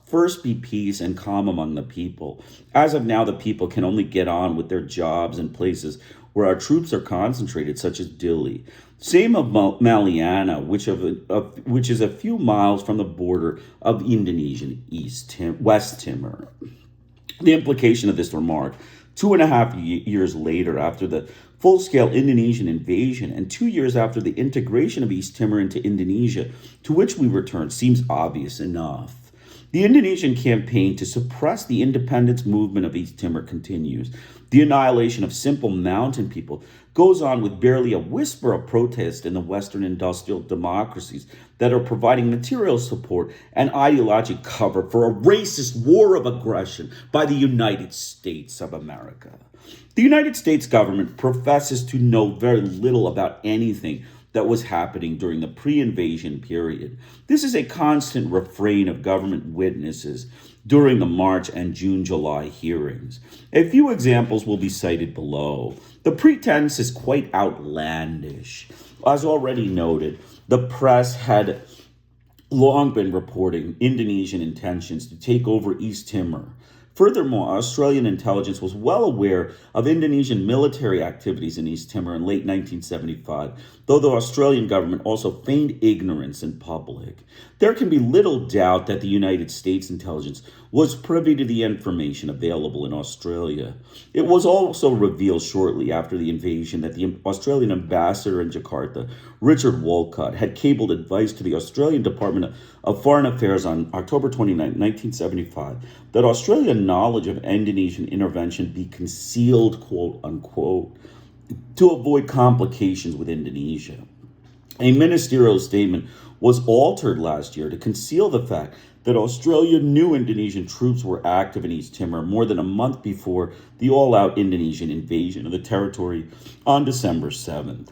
first be peace and calm among the people. As of now, the people can only get on with their jobs in places where our troops are concentrated, such as Dili. Same of Maliana, which is a few miles from the border of Indonesian West Timor. The implication of this remark, 2.5 years later after the full-scale Indonesian invasion and 2 years after the integration of East Timor into Indonesia, to which we return, seems obvious enough. The Indonesian campaign to suppress the independence movement of East Timor continues. The annihilation of simple mountain people goes on with barely a whisper of protest in the Western industrial democracies that are providing material support and ideological cover for a racist war of aggression by the United States of America. The United States government professes to know very little about anything that was happening during the pre-invasion period. This is a constant refrain of government witnesses during the March and June-July hearings. A few examples will be cited below. The pretense is quite outlandish. As already noted, the press had long been reporting Indonesian intentions to take over East Timor. Furthermore, Australian intelligence was well aware of Indonesian military activities in East Timor in late 1975, though the Australian government also feigned ignorance in public. There can be little doubt that the United States intelligence was privy to the information available in Australia. It was also revealed shortly after the invasion that the Australian ambassador in Jakarta, Richard Walcott, had cabled advice to the Australian Department of Foreign Affairs on October 29, 1975, that Australian knowledge of Indonesian intervention be concealed, quote unquote, to avoid complications with Indonesia. A ministerial statement was altered last year to conceal the fact that Australia knew Indonesian troops were active in East Timor more than a month before the all-out Indonesian invasion of the territory on December 7th.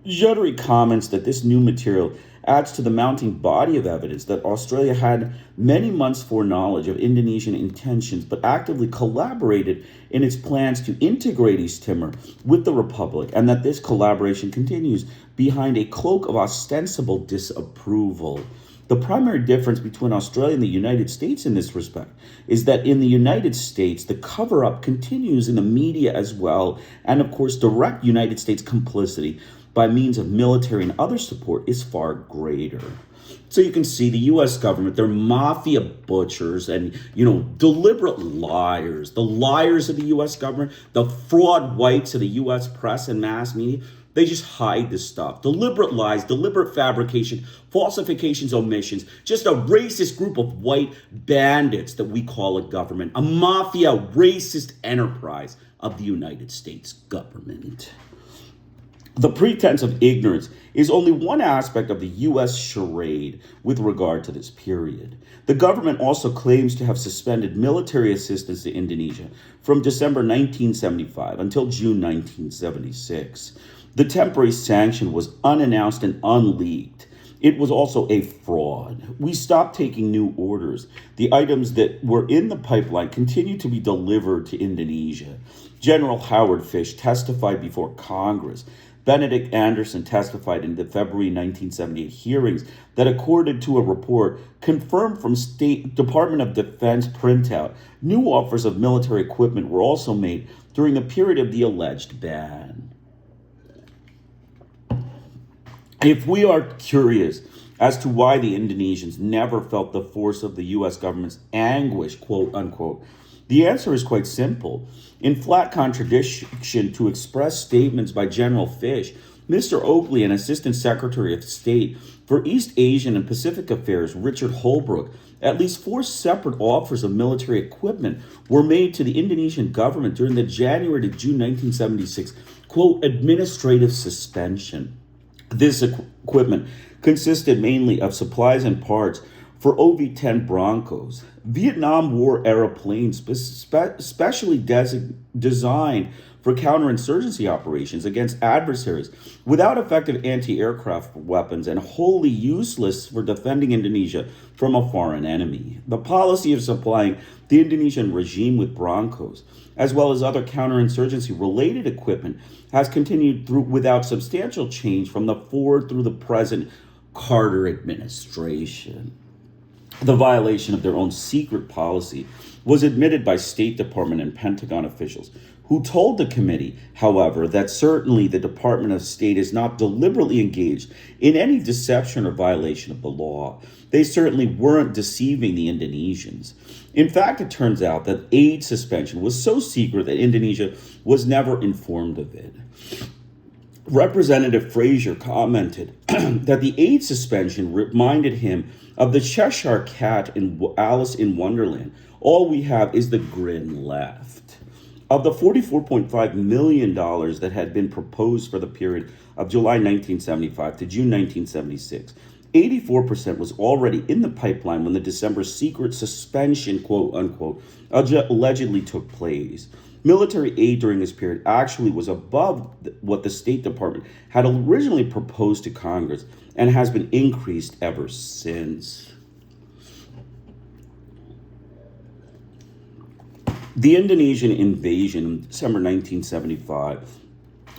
Juddery comments that this new material adds to the mounting body of evidence that Australia had many months foreknowledge of Indonesian intentions but actively collaborated in its plans to integrate East Timor with the Republic, and that this collaboration continues behind a cloak of ostensible disapproval. The primary difference between Australia and the United States in this respect is that in the United States, the cover-up continues in the media as well, and of course, direct United States complicity by means of military and other support is far greater. So you can see the U.S. government, they're mafia butchers and, deliberate liars. The liars of the U.S. government, the fraud whites of the U.S. press and mass media, they just hide this stuff. Deliberate lies, deliberate fabrication, falsifications, omissions. Just a racist group of white bandits that we call a government. A mafia racist enterprise of the United States government. The pretense of ignorance is only one aspect of the U.S. charade with regard to this period. The government also claims to have suspended military assistance to Indonesia from December 1975 until June 1976. The temporary sanction was unannounced and unleaked. It was also a fraud. We stopped taking new orders. The items that were in the pipeline continued to be delivered to Indonesia. General Howard Fish testified before Congress. Benedict Anderson testified in the February 1978 hearings that, according to a report confirmed from State Department of Defense printout, new offers of military equipment were also made during the period of the alleged ban. If we are curious as to why the Indonesians never felt the force of the U.S. government's anguish, quote unquote, the answer is quite simple. In flat contradiction to express statements by General Fish, Mr. Oakley, an Assistant Secretary of State for East Asian and Pacific Affairs, Richard Holbrooke, at least 4 separate offers of military equipment were made to the Indonesian government during the January to June 1976, quote, administrative suspension. This equipment consisted mainly of supplies and parts for OV-10 Broncos, Vietnam War era planes specially designed for counterinsurgency operations against adversaries without effective anti-aircraft weapons and wholly useless for defending Indonesia from a foreign enemy. The policy of supplying the Indonesian regime with Broncos, as well as other counterinsurgency-related equipment, has continued through without substantial change from the forward through the present Carter administration. The violation of their own secret policy was admitted by State Department and Pentagon officials, who told the committee, however, that certainly the Department of State is not deliberately engaged in any deception or violation of the law. They certainly weren't deceiving the Indonesians. In fact, it turns out that aid suspension was so secret that Indonesia was never informed of it. Representative Fraser commented that the aid suspension reminded him of the Cheshire Cat in Alice in Wonderland. All we have is the grin left. Of the $44.5 million that had been proposed for the period of July 1975 to June 1976, 84% was already in the pipeline when the December secret suspension, quote unquote, allegedly took place. Military aid during this period actually was above what the State Department had originally proposed to Congress and has been increased ever since. The Indonesian invasion in December 1975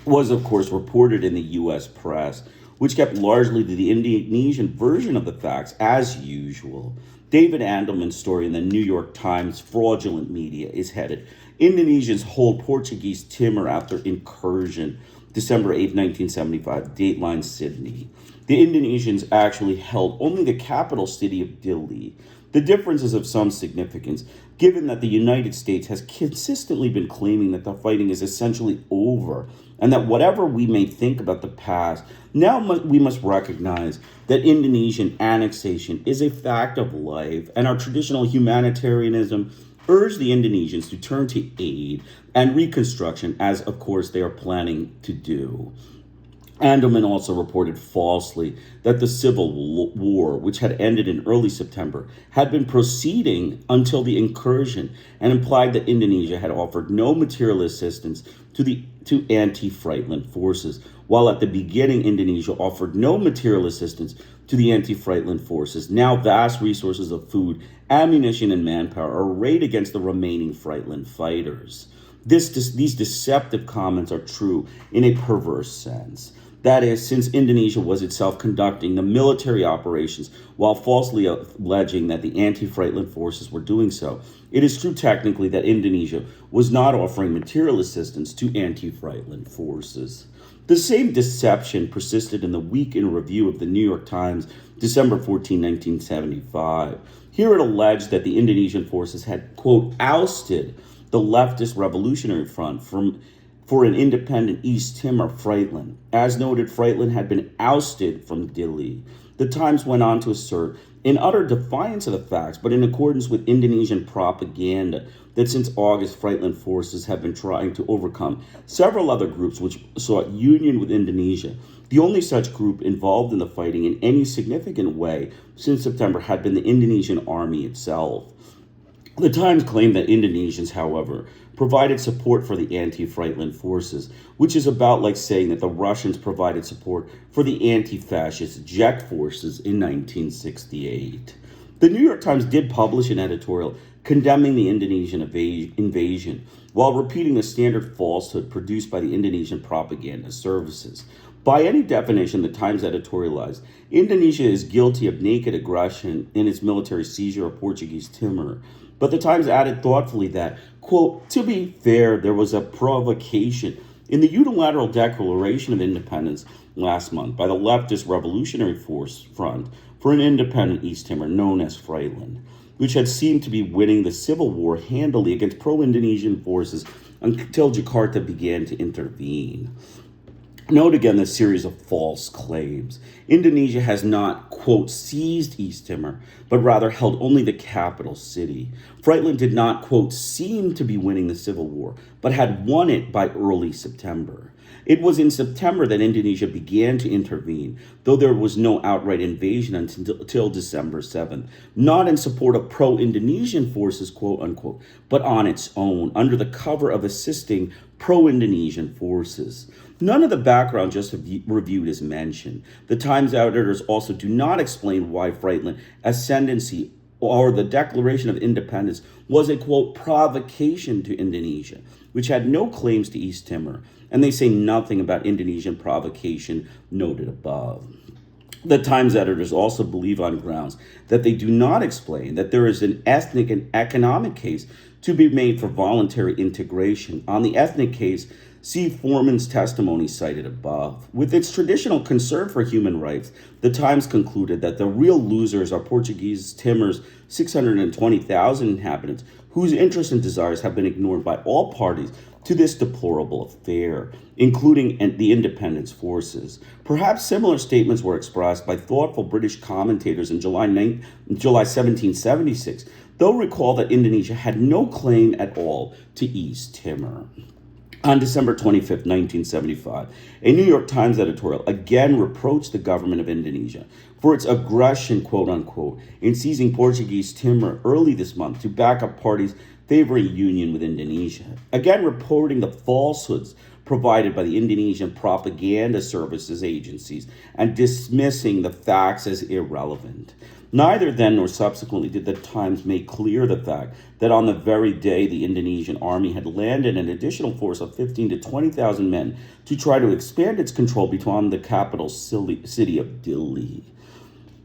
was, of course, reported in the U.S. press, which kept largely to the Indonesian version of the facts, as usual. David Andelman's story in the New York Times fraudulent media is headed, Indonesians hold Portuguese Timor after incursion, December 8, 1975, Dateline Sydney. The Indonesians actually held only the capital city of Dili. The difference is of some significance, given that the United States has consistently been claiming that the fighting is essentially over, and that whatever we may think about the past, now we must recognize that Indonesian annexation is a fact of life, and our traditional humanitarianism urged the Indonesians to turn to aid and reconstruction, as of course they are planning to do. Andelman also reported falsely that the Civil War, which had ended in early September, had been proceeding until the incursion, and implied that Indonesia had offered no material assistance to anti-Frietlin forces, while at the beginning Indonesia offered no material assistance to the anti-Frietlin forces. Now vast resources of food, ammunition, and manpower are arrayed against the remaining Frietlin fighters. These deceptive comments are true in a perverse sense. That is, since Indonesia was itself conducting the military operations while falsely alleging that the anti-Frietlin forces were doing so, it is true technically that Indonesia was not offering material assistance to anti-Frietlin forces. The same deception persisted in the week in review of the New York Times, December 14, 1975. Here it alleged that the Indonesian forces had, quote, ousted the leftist Revolutionary Front for an independent East Timor Frietlin. As noted, Frietlin had been ousted from Dili. The Times went on to assert, in utter defiance of the facts, but in accordance with Indonesian propaganda, that since August, Frietlin forces have been trying to overcome several other groups which sought union with Indonesia. The only such group involved in the fighting in any significant way since September had been the Indonesian army itself. The Times claimed that Indonesians, however, provided support for the anti-Frietlin forces, which is about like saying that the Russians provided support for the anti-fascist Jet forces in 1968. The New York Times did publish an editorial condemning the Indonesian invasion, while repeating the standard falsehood produced by the Indonesian propaganda services. By any definition, the Times editorialized, Indonesia is guilty of naked aggression in its military seizure of Portuguese Timor. But the Times added thoughtfully that, quote, to be fair, there was a provocation in the unilateral declaration of independence last month by the leftist Revolutionary Front for an independent East Timor known as Frietlin, which had seemed to be winning the civil war handily against pro-Indonesian forces until Jakarta began to intervene. Note again the series of false claims. Indonesia has not, quote, seized East Timor, but rather held only the capital city. Frietlin did not, quote, seem to be winning the civil war, but had won it by early September. It was in September that Indonesia began to intervene, though there was no outright invasion until December 7th, not in support of pro-Indonesian forces, quote unquote, but on its own, under the cover of assisting pro-Indonesian forces. None of the background just reviewed is mentioned. The Times editors also do not explain why Frietlin ascendancy or the Declaration of Independence was a, quote, provocation to Indonesia, which had no claims to East Timor, and they say nothing about Indonesian provocation noted above. The Times editors also believe on grounds that they do not explain that there is an ethnic and economic case to be made for voluntary integration. On the ethnic case, see Foreman's testimony cited above. With its traditional concern for human rights, the Times concluded that the real losers are Portuguese Timor's 620,000 inhabitants, whose interests and desires have been ignored by all parties to this deplorable affair, including the independence forces. Perhaps similar statements were expressed by thoughtful British commentators in July 1776, though recall that Indonesia had no claim at all to East Timor. On December 25, 1975, a New York Times editorial again reproached the government of Indonesia for its aggression, quote unquote, in seizing Portuguese Timor early this month to back up parties favoring union with Indonesia, again reporting the falsehoods provided by the Indonesian propaganda services agencies and dismissing the facts as irrelevant. Neither then nor subsequently did the Times make clear the fact that on the very day the Indonesian army had landed an additional force of 15 to 20,000 men to try to expand its control beyond the capital city of Dili.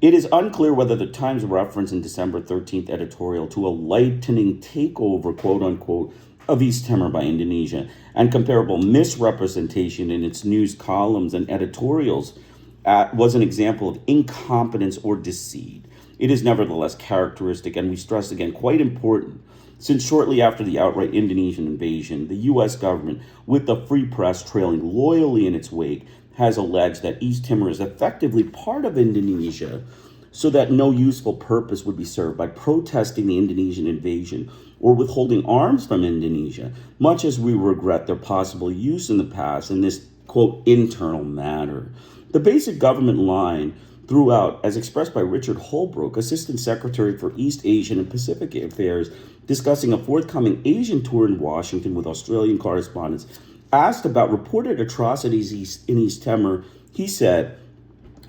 It is unclear whether the Times reference in December 13th editorial to a lightning takeover, quote unquote, of East Timor by Indonesia and comparable misrepresentation in its news columns and editorials was an example of incompetence or deceit. It is nevertheless characteristic, and we stress again, quite important, since shortly after the outright Indonesian invasion, the U.S. government, with the free press trailing loyally in its wake, has alleged that East Timor is effectively part of Indonesia, so that no useful purpose would be served by protesting the Indonesian invasion or withholding arms from Indonesia, much as we regret their possible use in the past in this quote, internal matter. The basic government line throughout, as expressed by Richard Holbrooke, Assistant Secretary for East Asian and Pacific Affairs, discussing a forthcoming Asian tour in Washington with Australian correspondents, asked about reported atrocities in East Timor, he said,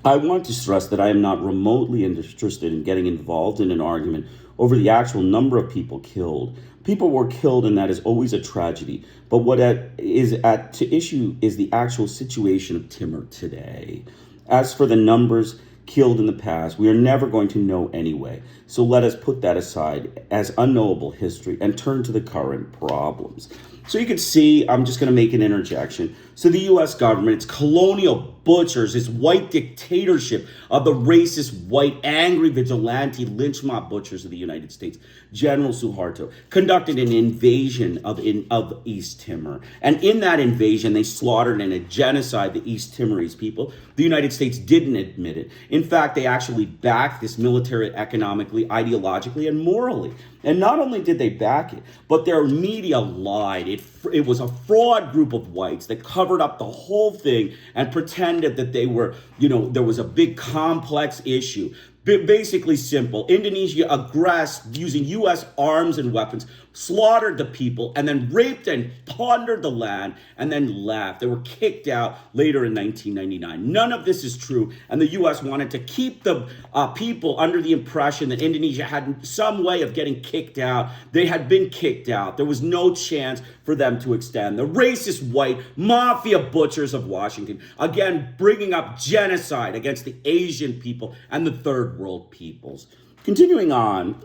I want to stress that I am not remotely interested in getting involved in an argument over the actual number of people killed. People were killed, and that is always a tragedy. But what is at issue is the actual situation of Timor today. As for the numbers killed in the past, we are never going to know anyway. So let us put that aside as unknowable history and turn to the current problems. So you can see, I'm just going to make an interjection. So the U.S. government, its colonial butchers, its white dictatorship of the racist, white, angry, vigilante lynch mob butchers of the United States, General Suharto, conducted an invasion of East Timor. And in that invasion, they slaughtered and a genocide the East Timorese people. The United States didn't admit it. In fact, they actually backed this military, economically, ideologically, and morally. And not only did they back it, but their media lied. It was a fraud group of whites that covered up the whole thing and pretended that they were, there was a big complex issue. Basically simple. Indonesia aggressed using U.S. arms and weapons, slaughtered the people, and then raped and plundered the land, and then left. They were kicked out later in 1999. None of this is true, and the U.S. wanted to keep the people under the impression that Indonesia had some way of getting kicked out. They had been kicked out. There was no chance for them to extend. The racist white mafia butchers of Washington, again, bringing up genocide against the Asian people and the third world peoples. Continuing on,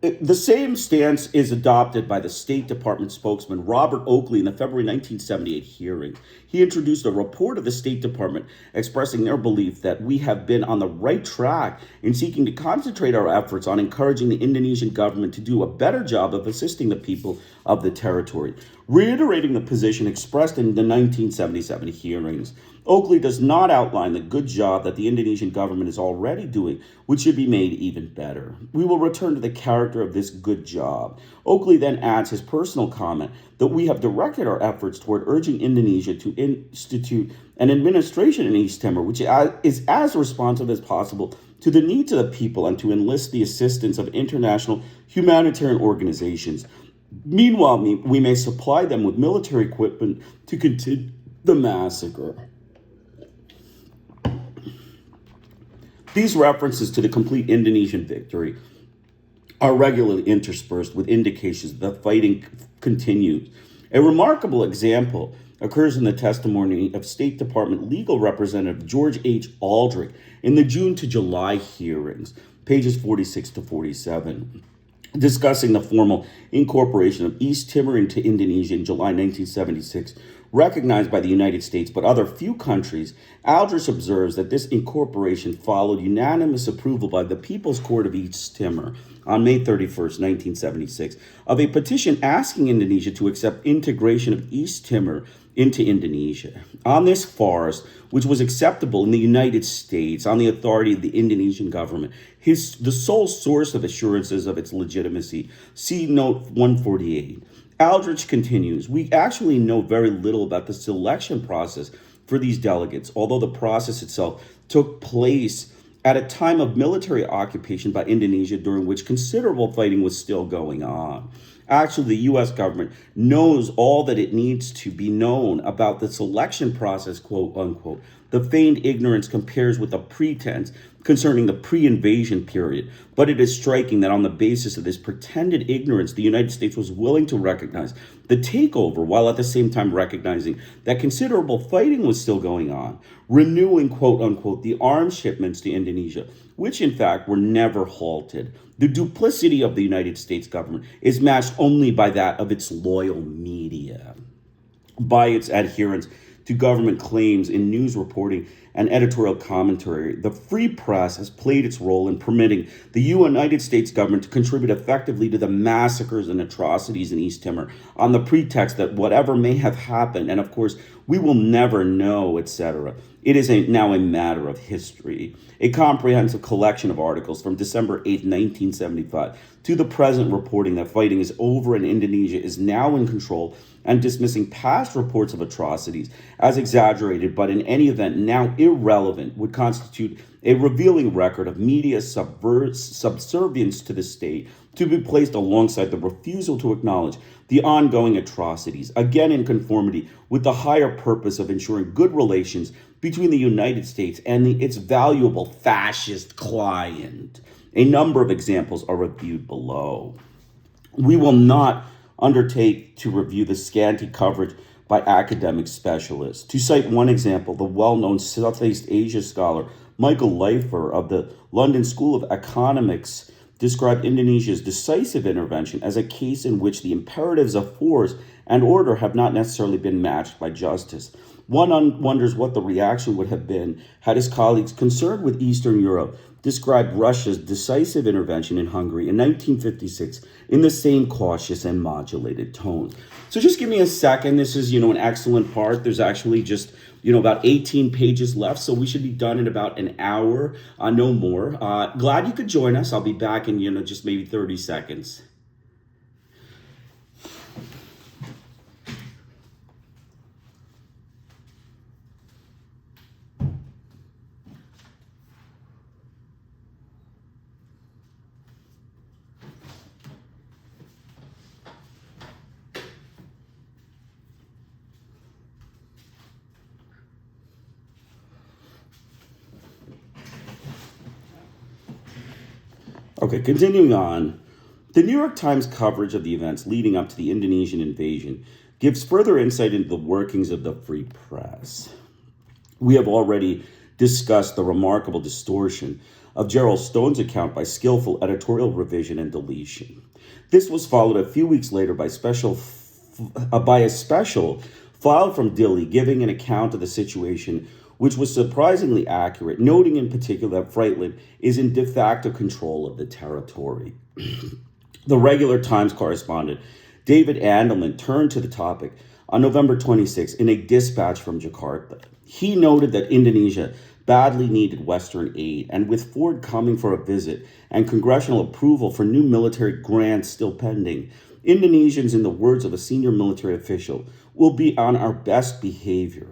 the same stance is adopted by the State Department spokesman Robert Oakley in the February 1978 hearing. He introduced a report of the State Department expressing their belief that we have been on the right track in seeking to concentrate our efforts on encouraging the Indonesian government to do a better job of assisting the people of the territory. Reiterating the position expressed in the 1977 hearings, Oakley does not outline the good job that the Indonesian government is already doing, which should be made even better. We will return to the character of this good job. Oakley then adds his personal comment that we have directed our efforts toward urging Indonesia to institute an administration in East Timor, which is as responsive as possible to the needs of the people and to enlist the assistance of international humanitarian organizations. Meanwhile, we may supply them with military equipment to continue the massacre. These references to the complete Indonesian victory are regularly interspersed with indications that the fighting continues. A remarkable example occurs in the testimony of State Department legal representative George H. Aldrich in the June to July hearings, pages 46 to 47. Discussing the formal incorporation of East Timor into Indonesia in July 1976, recognized by the United States but other few countries, Aldrich observes that this incorporation followed unanimous approval by the People's Court of East Timor on May 31st, 1976, of a petition asking Indonesia to accept integration of East Timor into Indonesia. On this farce, which was acceptable in the United States on the authority of the Indonesian government, the sole source of assurances of its legitimacy, see note 148. Aldrich continues, we actually know very little about the selection process for these delegates, although the process itself took place at a time of military occupation by Indonesia during which considerable fighting was still going on. Actually, the U.S. government knows all that it needs to be known about the selection process, quote unquote. The feigned ignorance compares with the pretense concerning the pre-invasion period, but it is striking that on the basis of this pretended ignorance, the United States was willing to recognize the takeover while at the same time recognizing that considerable fighting was still going on, renewing, quote unquote, the arms shipments to Indonesia, which in fact were never halted. The duplicity of the United States government is matched only by that of its loyal media, by its adherence to government claims in news reporting and editorial commentary, the free press has played its role in permitting the United States government to contribute effectively to the massacres and atrocities in East Timor on the pretext that whatever may have happened, and of course, we will never know, etc., it is now a matter of history. A comprehensive collection of articles from December 8, 1975 to the present reporting that fighting is over and Indonesia is now in control and dismissing past reports of atrocities as exaggerated, but in any event now irrelevant, would constitute a revealing record of media subservience to the state to be placed alongside the refusal to acknowledge the ongoing atrocities, again in conformity with the higher purpose of ensuring good relations between the United States and its valuable fascist client. A number of examples are reviewed below. We will not undertake to review the scanty coverage by academic specialists. To cite one example, the well-known Southeast Asia scholar Michael Leifer of the London School of Economics described Indonesia's decisive intervention as a case in which the imperatives of force and order have not necessarily been matched by justice. One wonders what the reaction would have been had his colleagues concerned with Eastern Europe described Russia's decisive intervention in Hungary in 1956 in the same cautious and modulated tone. So just give me a second. This is, an excellent part. There's actually just, about 18 pages left. So we should be done in about an hour, no more. Glad you could join us. I'll be back in, just maybe 30 seconds. Okay, continuing on. The New York Times coverage of the events leading up to the Indonesian invasion gives further insight into the workings of the free press. We have already discussed the remarkable distortion of Gerald Stone's account by skillful editorial revision and deletion. This was followed a few weeks later by a special filed from Dili giving an account of the situation which was surprisingly accurate, noting in particular that Frietlin is in de facto control of the territory. The regular Times correspondent, David Andelman, turned to the topic on November 26 in a dispatch from Jakarta. He noted that Indonesia badly needed Western aid, and with Ford coming for a visit and congressional approval for new military grants still pending, Indonesians, in the words of a senior military official, will be on our best behavior.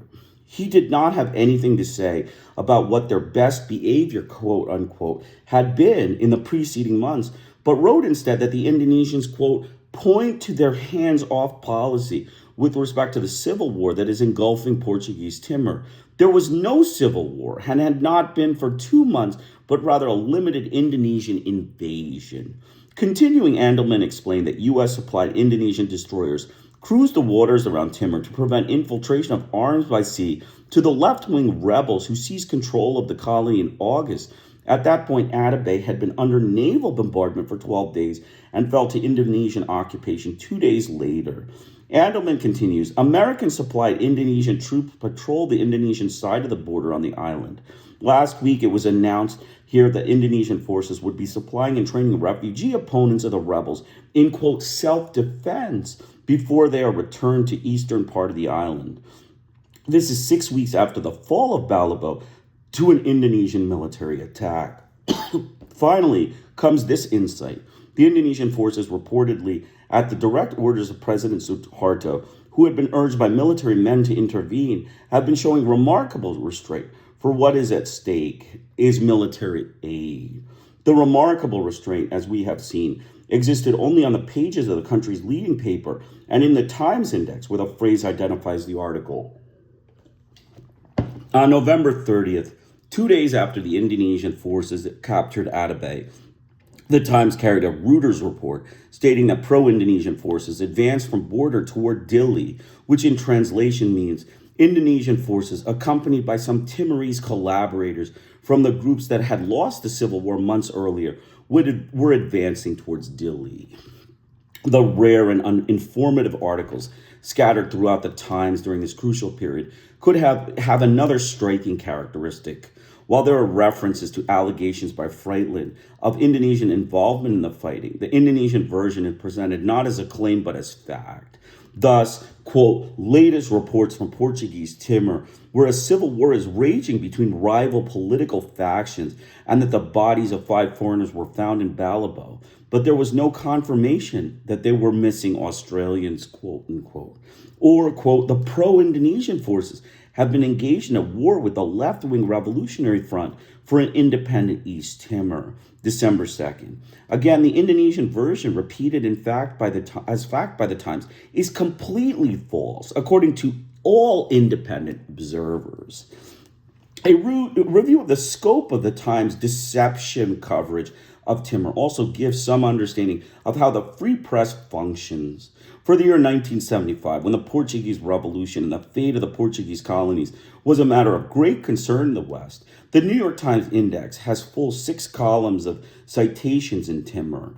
He did not have anything to say about what their best behavior, quote unquote, had been in the preceding months, but wrote instead that the Indonesians, quote, point to their hands-off policy with respect to the civil war that is engulfing Portuguese Timor. There was no civil war and had not been for 2 months, but rather a limited Indonesian invasion. Continuing, Andelman explained that U.S. supplied Indonesian destroyers cruised the waters around Timor to prevent infiltration of arms by sea to the left-wing rebels who seized control of the colony in August. At that point, Atabey had been under naval bombardment for 12 days and fell to Indonesian occupation 2 days later. Andelman continues, American supplied Indonesian troops patrolled the Indonesian side of the border on the island. Last week, it was announced here that Indonesian forces would be supplying and training refugee opponents of the rebels in, quote, self-defense before they are returned to eastern part of the island. This is 6 weeks after the fall of Balibo to an Indonesian military attack. Finally comes this insight. The Indonesian forces reportedly, at the direct orders of President Suharto, who had been urged by military men to intervene, have been showing remarkable restraint, for what is at stake is military aid. The remarkable restraint, as we have seen, existed only on the pages of the country's leading paper and in the Times Index, where the phrase identifies the article. On November 30th, 2 days after the Indonesian forces captured Atabey, the Times carried a Reuters report stating that pro-Indonesian forces advanced from border toward Dili, which in translation means Indonesian forces accompanied by some Timorese collaborators from the groups that had lost the civil war months earlier were advancing towards Dili. The rare and informative articles scattered throughout the times during this crucial period could have another striking characteristic. While there are references to allegations by Frietlin of Indonesian involvement in the fighting, the Indonesian version is presented not as a claim but as fact. Thus, quote, latest reports from Portuguese Timor where a civil war is raging between rival political factions and that the bodies of 5 foreigners were found in Balabo, but there was no confirmation that they were missing Australians, quote unquote. Or, quote, the pro-Indonesian forces have been engaged in a war with the left-wing Revolutionary Front for an independent East Timor, December 2nd. Again, the Indonesian version, repeated as fact by the Times, is completely false, according to all independent observers. A review of the scope of the Times' deception coverage of Timor also gives some understanding of how the free press functions. For the year 1975, when the Portuguese Revolution and the fate of the Portuguese colonies was a matter of great concern in the West, the New York Times Index has full 6 columns of citations in Timor.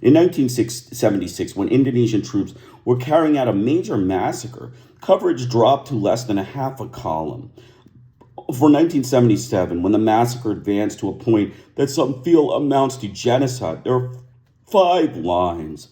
In 1976, when Indonesian troops were carrying out a major massacre, coverage dropped to less than a half a column. For 1977, when the massacre advanced to a point that some feel amounts to genocide, there are 5 lines.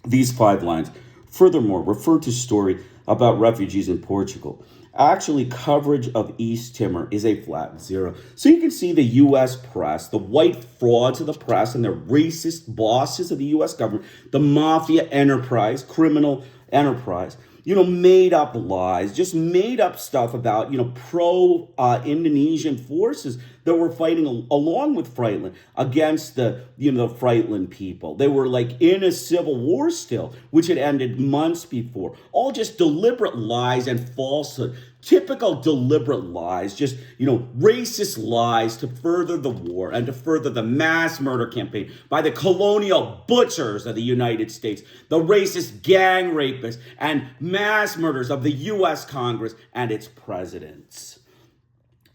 These 5 lines, furthermore, refer to story about refugees in Portugal. Actually, coverage of East Timor is a flat 0. So you can see the U.S. press, the white frauds of the press and the racist bosses of the U.S. government, the mafia enterprise, criminal enterprise, made up lies, just made up stuff about, pro-Indonesian forces that were fighting along with Frietlin against the Frietlin people. They were like in a civil war still, which had ended months before. All just deliberate lies and falsehood. Typical deliberate lies, just, racist lies to further the war and to further the mass murder campaign by the colonial butchers of the United States, the racist gang rapists and mass murders of the U.S. Congress and its presidents.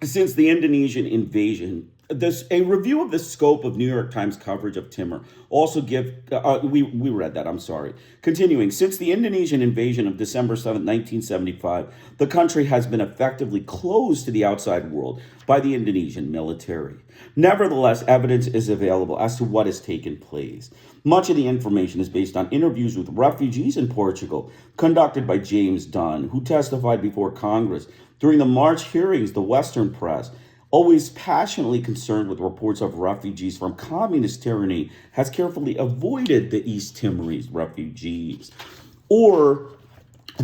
Since the Indonesian invasion, a review of the scope of New York Times coverage of Timor also we read that, I'm sorry. Continuing, since the Indonesian invasion of December 7, 1975, the country has been effectively closed to the outside world by the Indonesian military. Nevertheless, evidence is available as to what has taken place. Much of the information is based on interviews with refugees in Portugal conducted by James Dunn, who testified before Congress. During the March hearings, the Western press, always passionately concerned with reports of refugees from communist tyranny, has carefully avoided the East Timorese refugees. Or,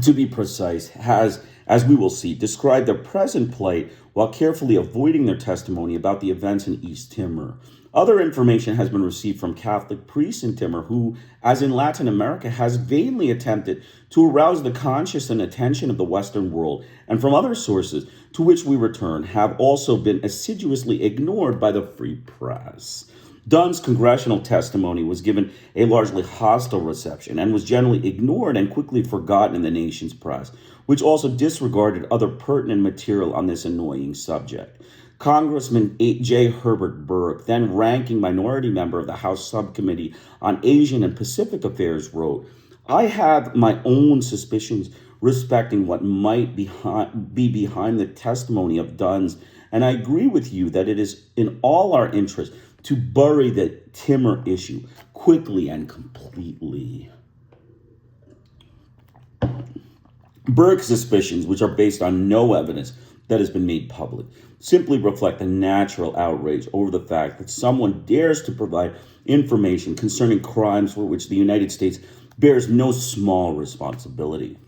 to be precise, has, as we will see, described their present plight while carefully avoiding their testimony about the events in East Timor. Other information has been received from Catholic priests in Timor who, as in Latin America, has vainly attempted to arouse the conscience and attention of the Western world, and from other sources to which we return have also been assiduously ignored by the free press. Dunn's congressional testimony was given a largely hostile reception and was generally ignored and quickly forgotten in the nation's press, which also disregarded other pertinent material on this annoying subject. Congressman J. Herbert Burke, then ranking minority member of the House Subcommittee on Asian and Pacific Affairs, wrote, I have my own suspicions respecting what might be behind the testimony of Dunn's, and I agree with you that it is in all our interest to bury the Timor issue quickly and completely. Burke's suspicions, which are based on no evidence that has been made public, simply reflect a natural outrage over the fact that someone dares to provide information concerning crimes for which the United States bears no small responsibility.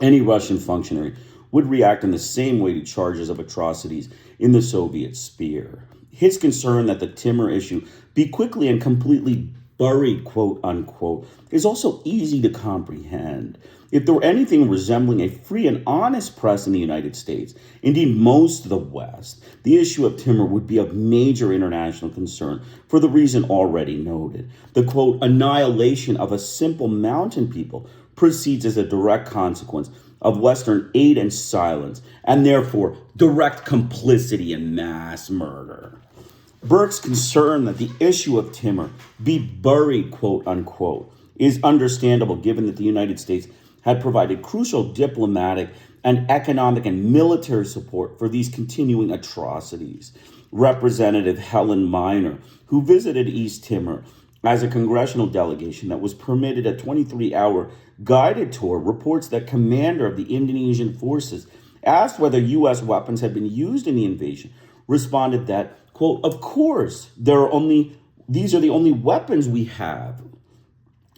Any Russian functionary would react in the same way to charges of atrocities in the Soviet sphere. His concern that the Timor issue be quickly and completely buried, quote unquote, is also easy to comprehend. If there were anything resembling a free and honest press in the United States, indeed most of the West, the issue of Timor would be of major international concern for the reason already noted. The, quote, annihilation of a simple mountain people proceeds as a direct consequence of Western aid and silence, and therefore direct complicity in mass murder. Burke's concern that the issue of Timor be buried, quote unquote, is understandable given that the United States had provided crucial diplomatic and economic and military support for these continuing atrocities. Representative Helen Miner, who visited East Timor as a congressional delegation that was permitted a 23-hour guided tour, reports that commander of the Indonesian forces, asked whether U.S. weapons had been used in the invasion, responded that, quote, "Of course, these are the only weapons we have."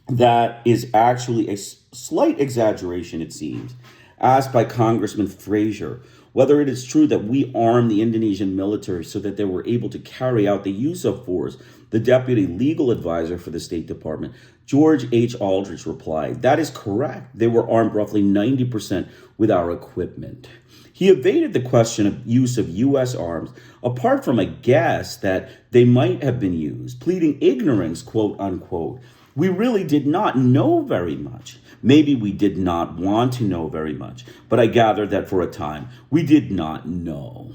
That is actually a slight exaggeration, it seems. Asked by Congressman Fraser whether it is true that we armed the Indonesian military so that they were able to carry out the use of force, the deputy legal advisor for the State Department, George H. Aldrich, replied, "That is correct. They were armed roughly 90% with our equipment." He evaded the question of use of U.S. arms, apart from a guess that they might have been used, pleading ignorance, quote unquote. "We really did not know very much. Maybe we did not want to know very much, but I gather that for a time we did not know."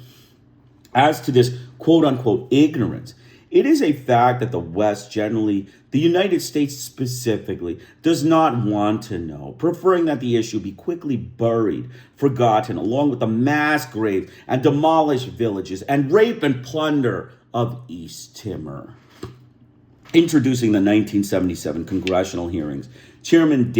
As to this quote unquote ignorance, it is a fact that the West generally, the United States specifically, does not want to know, preferring that the issue be quickly buried, forgotten, along with the mass graves and demolished villages and rape and plunder of East Timor. Introducing the 1977 congressional hearings, Chairman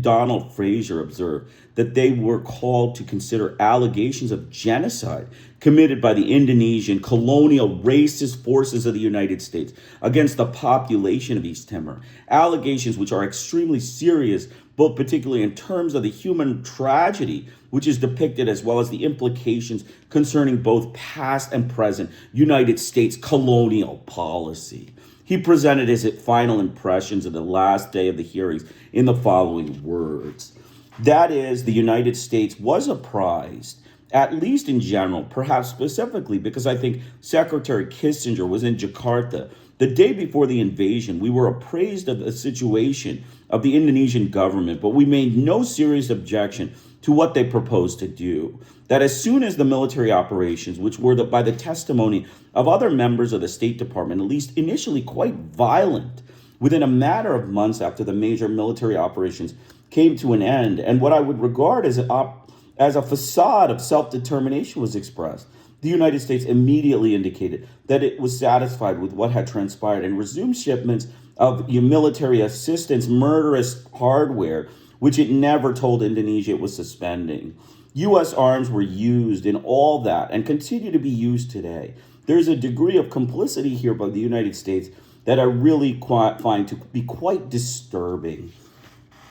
Donald Fraser observed that they were called to consider allegations of genocide committed by the Indonesian colonial racist forces of the United States against the population of East Timor. Allegations which are extremely serious, both particularly in terms of the human tragedy which is depicted, as well as the implications concerning both past and present United States colonial policy. He presented his final impressions of the last day of the hearings in the following words. That is, the United States was apprised, at least in general, perhaps specifically because I think Secretary Kissinger was in Jakarta the day before the invasion. We were appraised of the situation of the Indonesian government, but we made no serious objection to what they proposed to do. That as soon as the military operations, which were by the testimony of other members of the State Department, at least initially quite violent, within a matter of months after the major military operations came to an end, and what I would regard as a facade of self-determination was expressed, the United States immediately indicated that it was satisfied with what had transpired and resumed shipments of military assistance, murderous hardware, which it never told Indonesia it was suspending. U.S. arms were used in all that and continue to be used today. There's a degree of complicity here by the United States that I really find to be quite disturbing,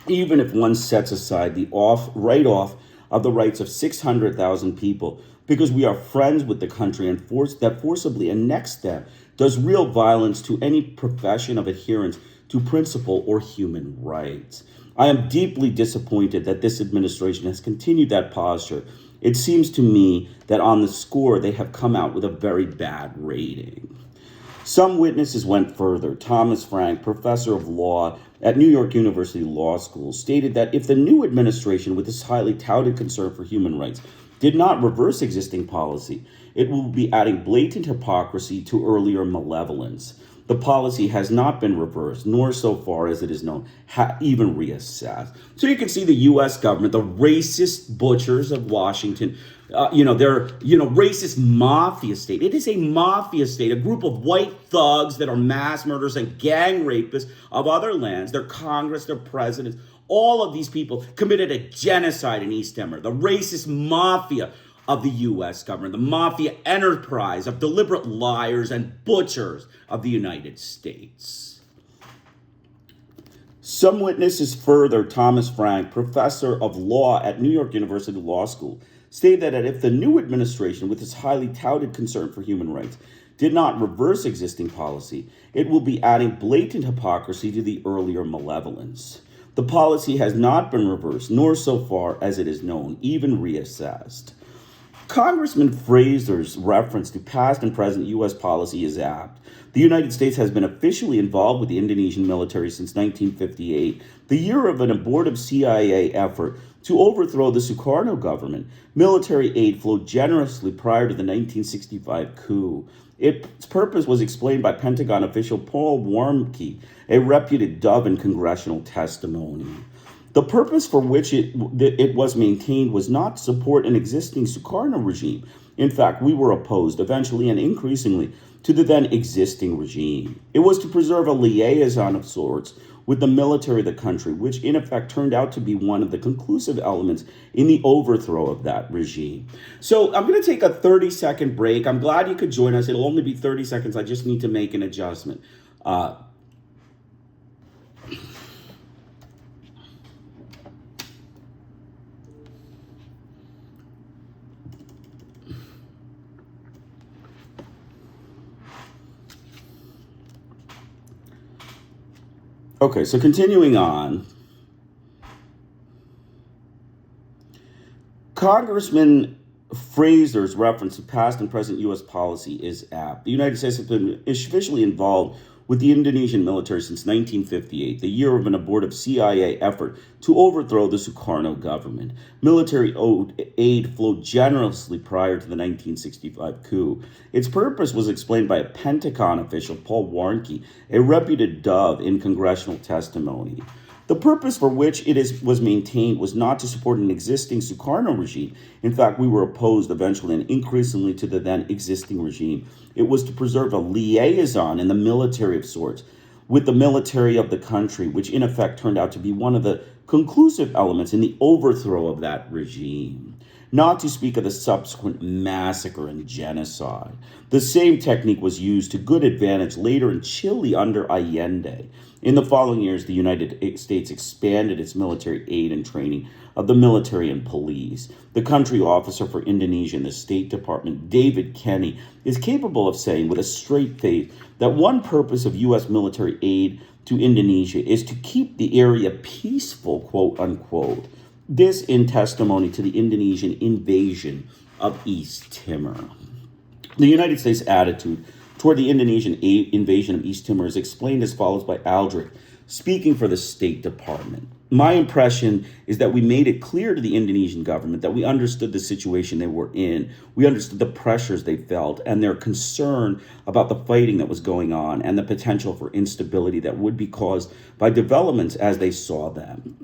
even if one sets aside the write-off of the rights of 600,000 people because we are friends with the country and that forcibly annexed them does real violence to any profession of adherence to principle or human rights. I am deeply disappointed that this administration has continued that posture. It seems to me that on the score, they have come out with a very bad rating. Some witnesses went further. Thomas Frank, professor of law at New York University Law School, stated that if the new administration, with its highly touted concern for human rights, did not reverse existing policy, it will be adding blatant hypocrisy to earlier malevolence. The policy has not been reversed, nor so far as it is known, even reassessed. So you can see the U.S. government, the racist butchers of Washington, they're, racist mafia state. It is a mafia state, a group of white thugs that are mass murderers and gang rapists of other lands. Their Congress, their presidents, all of these people committed a genocide in East Timor. The racist mafia of the U.S. government, the mafia enterprise of deliberate liars and butchers of the United States. Some witnesses further, Thomas Frank, professor of law at New York University Law School, stated that if the new administration, with its highly touted concern for human rights, did not reverse existing policy, it will be adding blatant hypocrisy to the earlier malevolence. The policy has not been reversed, nor so far as it is known, even reassessed. Congressman Fraser's reference to past and present U.S. policy is apt. The United States has been officially involved with the Indonesian military since 1958, the year of an abortive CIA effort to overthrow the Suharto government. Military aid flowed generously prior to the 1965 coup. Its purpose was explained by Pentagon official Paul Warmke, a reputed dove in congressional testimony. The purpose for which it was maintained was not to support an existing Sukarno regime. In fact, we were opposed eventually and increasingly to the then existing regime. It was to preserve a liaison of sorts with the military of the country, which in effect turned out to be one of the conclusive elements in the overthrow of that regime. So I'm going to take a 30-second break. I'm glad you could join us. It'll only be 30 seconds. I just need to make an adjustment. Okay, so continuing on, Congressman Fraser's reference to past and present U.S. policy is apt. The United States has been officially involved with the Indonesian military since 1958, the year of an abortive CIA effort to overthrow the Sukarno government. Military aid flowed generously prior to the 1965 coup. Its purpose was explained by a Pentagon official, Paul Warnke, a reputed dove in congressional testimony. The purpose for which was maintained was not to support an existing Sukarno regime. In fact, we were opposed eventually and increasingly to the then existing regime. It was to preserve a liaison in the military of sorts with the military of the country, which in effect turned out to be one of the conclusive elements in the overthrow of that regime. Not to speak of the subsequent massacre and genocide. The same technique was used to good advantage later in Chile under Allende. In the following years, the United States expanded its military aid and training of the military and police. The country officer for Indonesia in the State Department, David Kenny, is capable of saying with a straight face that one purpose of U.S. military aid to Indonesia is to keep the area peaceful, quote unquote. This in testimony to the Indonesian invasion of East Timor. The United States attitude toward the Indonesian invasion of East Timor is explained as follows by Aldrich, speaking for the State Department. My impression is that we made it clear to the Indonesian government that we understood the situation they were in. We understood the pressures they felt and their concern about the fighting that was going on and the potential for instability that would be caused by developments as they saw them.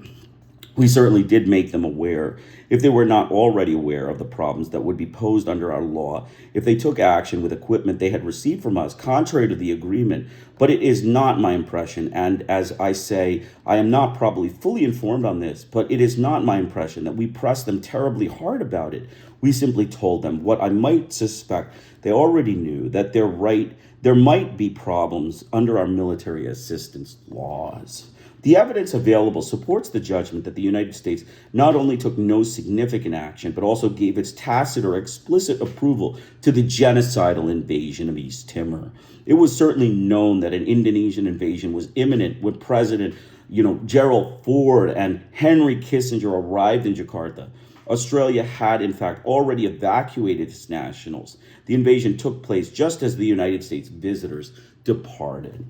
We certainly did make them aware, if they were not already aware, of the problems that would be posed under our law if they took action with equipment they had received from us, contrary to the agreement. But it is not my impression, and as I say, I am not probably fully informed on this, but it is not my impression that we pressed them terribly hard about it. We simply told them what I might suspect they already knew, that there might be problems under our military assistance laws. The evidence available supports the judgment that the United States not only took no significant action, but also gave its tacit or explicit approval to the genocidal invasion of East Timor. It was certainly known that an Indonesian invasion was imminent when President, Gerald Ford and Henry Kissinger arrived in Jakarta. Australia had, in fact, already evacuated its nationals. The invasion took place just as the United States visitors departed.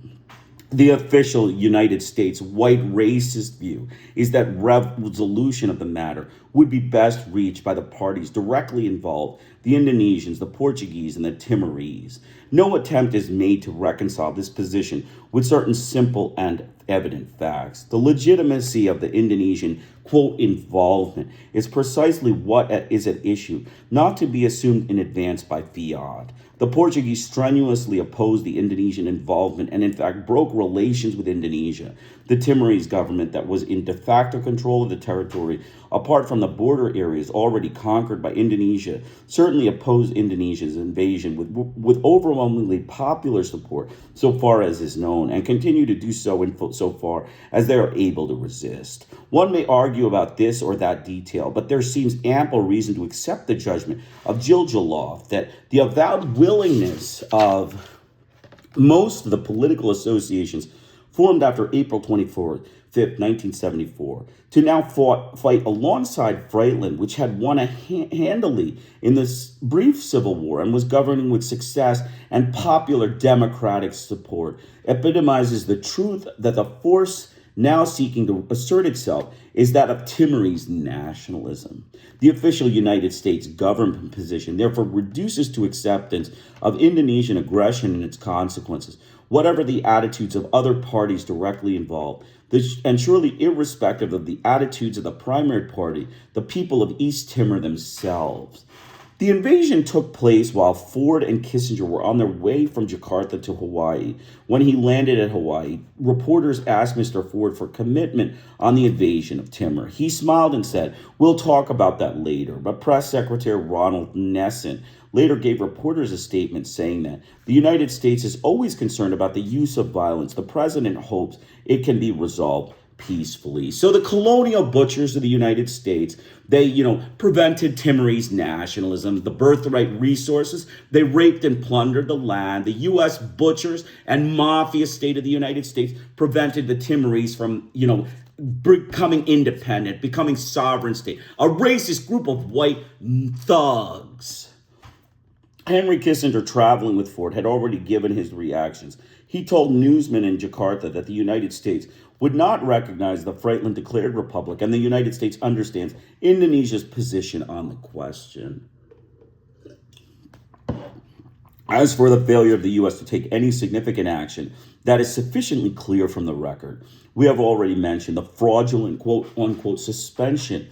The official United States white racist view is that resolution of the matter would be best reached by the parties directly involved, the Indonesians, the Portuguese, and the Timorese. No attempt is made to reconcile this position with certain simple and evident facts. The legitimacy of the Indonesian, quote, involvement is precisely what is at issue, not to be assumed in advance by fiat. The Portuguese strenuously opposed the Indonesian involvement and in fact broke relations with Indonesia. The Timorese government that was in de facto control of the territory, apart from the border areas already conquered by Indonesia, certainly opposed Indonesia's invasion with overwhelmingly popular support so far as is known, and continue to do so so far as they are able to resist. One may argue about this or that detail, but there seems ample reason to accept the judgment of Giljalov that the avowed willingness of most of the political associations formed after April 5th, 1974, to now fight alongside Frietlin, which had won handily in this brief civil war and was governing with success and popular democratic support, epitomizes the truth that the force now seeking to assert itself is that of Timorese nationalism. The official United States government position therefore reduces to acceptance of Indonesian aggression and its consequences whatever the attitudes of other parties directly involved, and surely irrespective of the attitudes of the primary party, the people of East Timor themselves. The invasion took place while Ford and Kissinger were on their way from Jakarta to Hawaii. When he landed at Hawaii, reporters asked Mr. Ford for commitment on the invasion of Timor. He smiled and said, "We'll talk about that later." But Press Secretary Ronald Nessen later gave reporters a statement saying that the United States is always concerned about the use of violence. The president hopes it can be resolved peacefully. So the colonial butchers of the United States, they, prevented Timorese nationalism, the birthright resources. They raped and plundered the land. The U.S. butchers and mafia state of the United States prevented the Timorese from, becoming independent, becoming sovereign state. A racist group of white thugs. Henry Kissinger, traveling with Ford, had already given his reactions. He told newsmen in Jakarta that the United States would not recognize the Frietlin declared republic, and the United States understands Indonesia's position on the question. As for the failure of the U.S. to take any significant action, that is sufficiently clear from the record. We have already mentioned the fraudulent quote-unquote suspension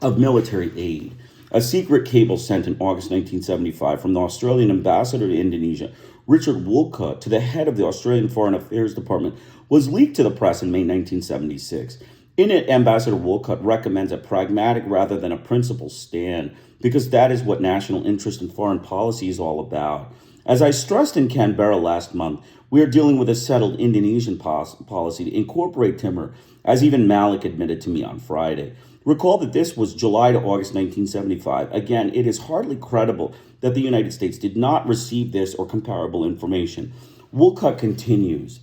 of military aid. A secret cable sent in August 1975 from the Australian ambassador to Indonesia, Richard Woolcott, to the head of the Australian Foreign Affairs Department, was leaked to the press in May 1976. In it, Ambassador Woolcott recommends a pragmatic rather than a principled stand, because that is what national interest in foreign policy is all about. As I stressed in Canberra last month, we are dealing with a settled Indonesian policy to incorporate Timor, as even Malik admitted to me on Friday. Recall that this was July to August 1975. Again, it is hardly credible that the United States did not receive this or comparable information. Woolcott continues,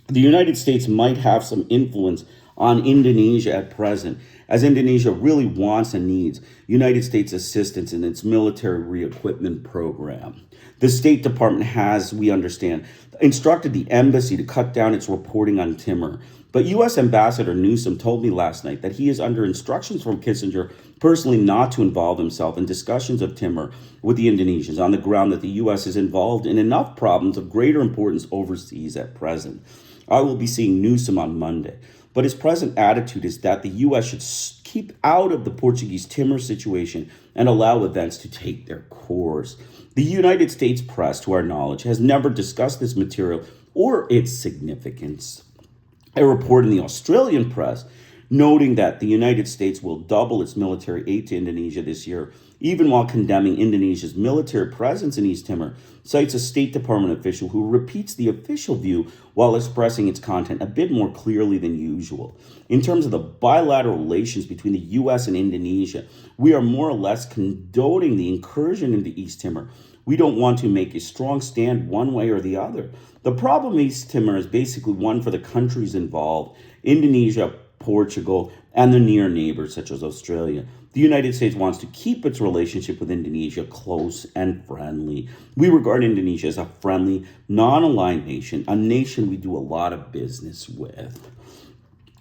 the United States might have some influence on Indonesia at present, as Indonesia really wants and needs United States assistance in its military re-equipment program. The State Department has, we understand, instructed the embassy to cut down its reporting on Timor. But U.S. Ambassador Newsom told me last night that he is under instructions from Kissinger personally not to involve himself in discussions of Timor with the Indonesians on the ground that the U.S. is involved in enough problems of greater importance overseas at present. I will be seeing Newsom on Monday, but his present attitude is that the U.S. should keep out of the Portuguese Timor situation and allow events to take their course. The United States press, to our knowledge, has never discussed this material or its significance. A report in the Australian press noting that the United States will double its military aid to Indonesia this year, even while condemning Indonesia's military presence in East Timor, cites a State Department official who repeats the official view while expressing its content a bit more clearly than usual. In terms of the bilateral relations between the U.S. and Indonesia, we are more or less condoning the incursion into East Timor. We don't want to make a strong stand one way or the other. The problem in East Timor is basically one for the countries involved, Indonesia, Portugal, and their near neighbors such as Australia. The United States wants to keep its relationship with Indonesia close and friendly. We regard Indonesia as a friendly, non-aligned nation, a nation we do a lot of business with.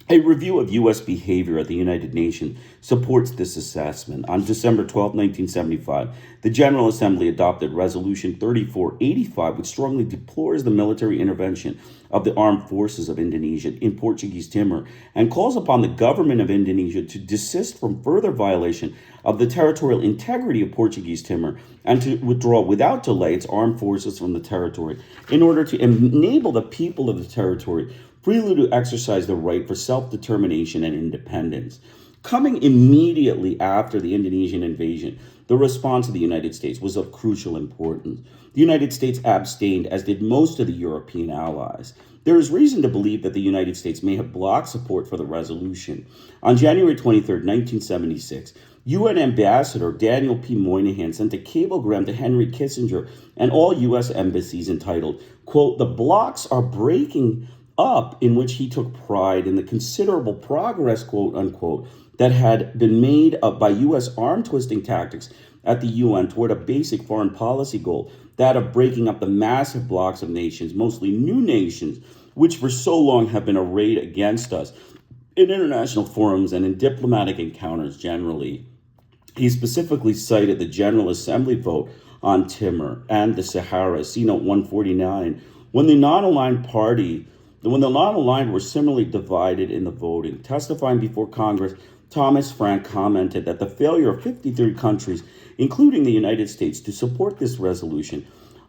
A review of U.S. behavior at the United Nations supports this assessment. On December 12, 1975, the General Assembly adopted Resolution 3485, which strongly deplores the military intervention of the armed forces of Indonesia in Portuguese Timor and calls upon the government of Indonesia to desist from further violation of the territorial integrity of Portuguese Timor and to withdraw without delay its armed forces from the territory in order to enable the people of the territory freely to exercise the right for self-determination and independence. Coming immediately after the Indonesian invasion, the response of the United States was of crucial importance. The United States abstained, as did most of the European allies. There is reason to believe that the United States may have blocked support for the resolution. On January 23, 1976, UN Ambassador Daniel P. Moynihan sent a cablegram to Henry Kissinger and all U.S. embassies entitled, quote, "The blocks are breaking up," in which he took pride in the considerable progress, quote unquote, that had been made up by U.S. arm-twisting tactics at the UN toward a basic foreign policy goal, that of breaking up the massive blocks of nations, mostly new nations, which for so long have been arrayed against us in international forums and in diplomatic encounters generally. He specifically cited the General Assembly vote on Timor and the Sahara, see note 149, when the non-aligned were similarly divided in the voting. Testifying before Congress, Thomas Frank commented that the failure of 53 countries, including the United States, to support this resolution,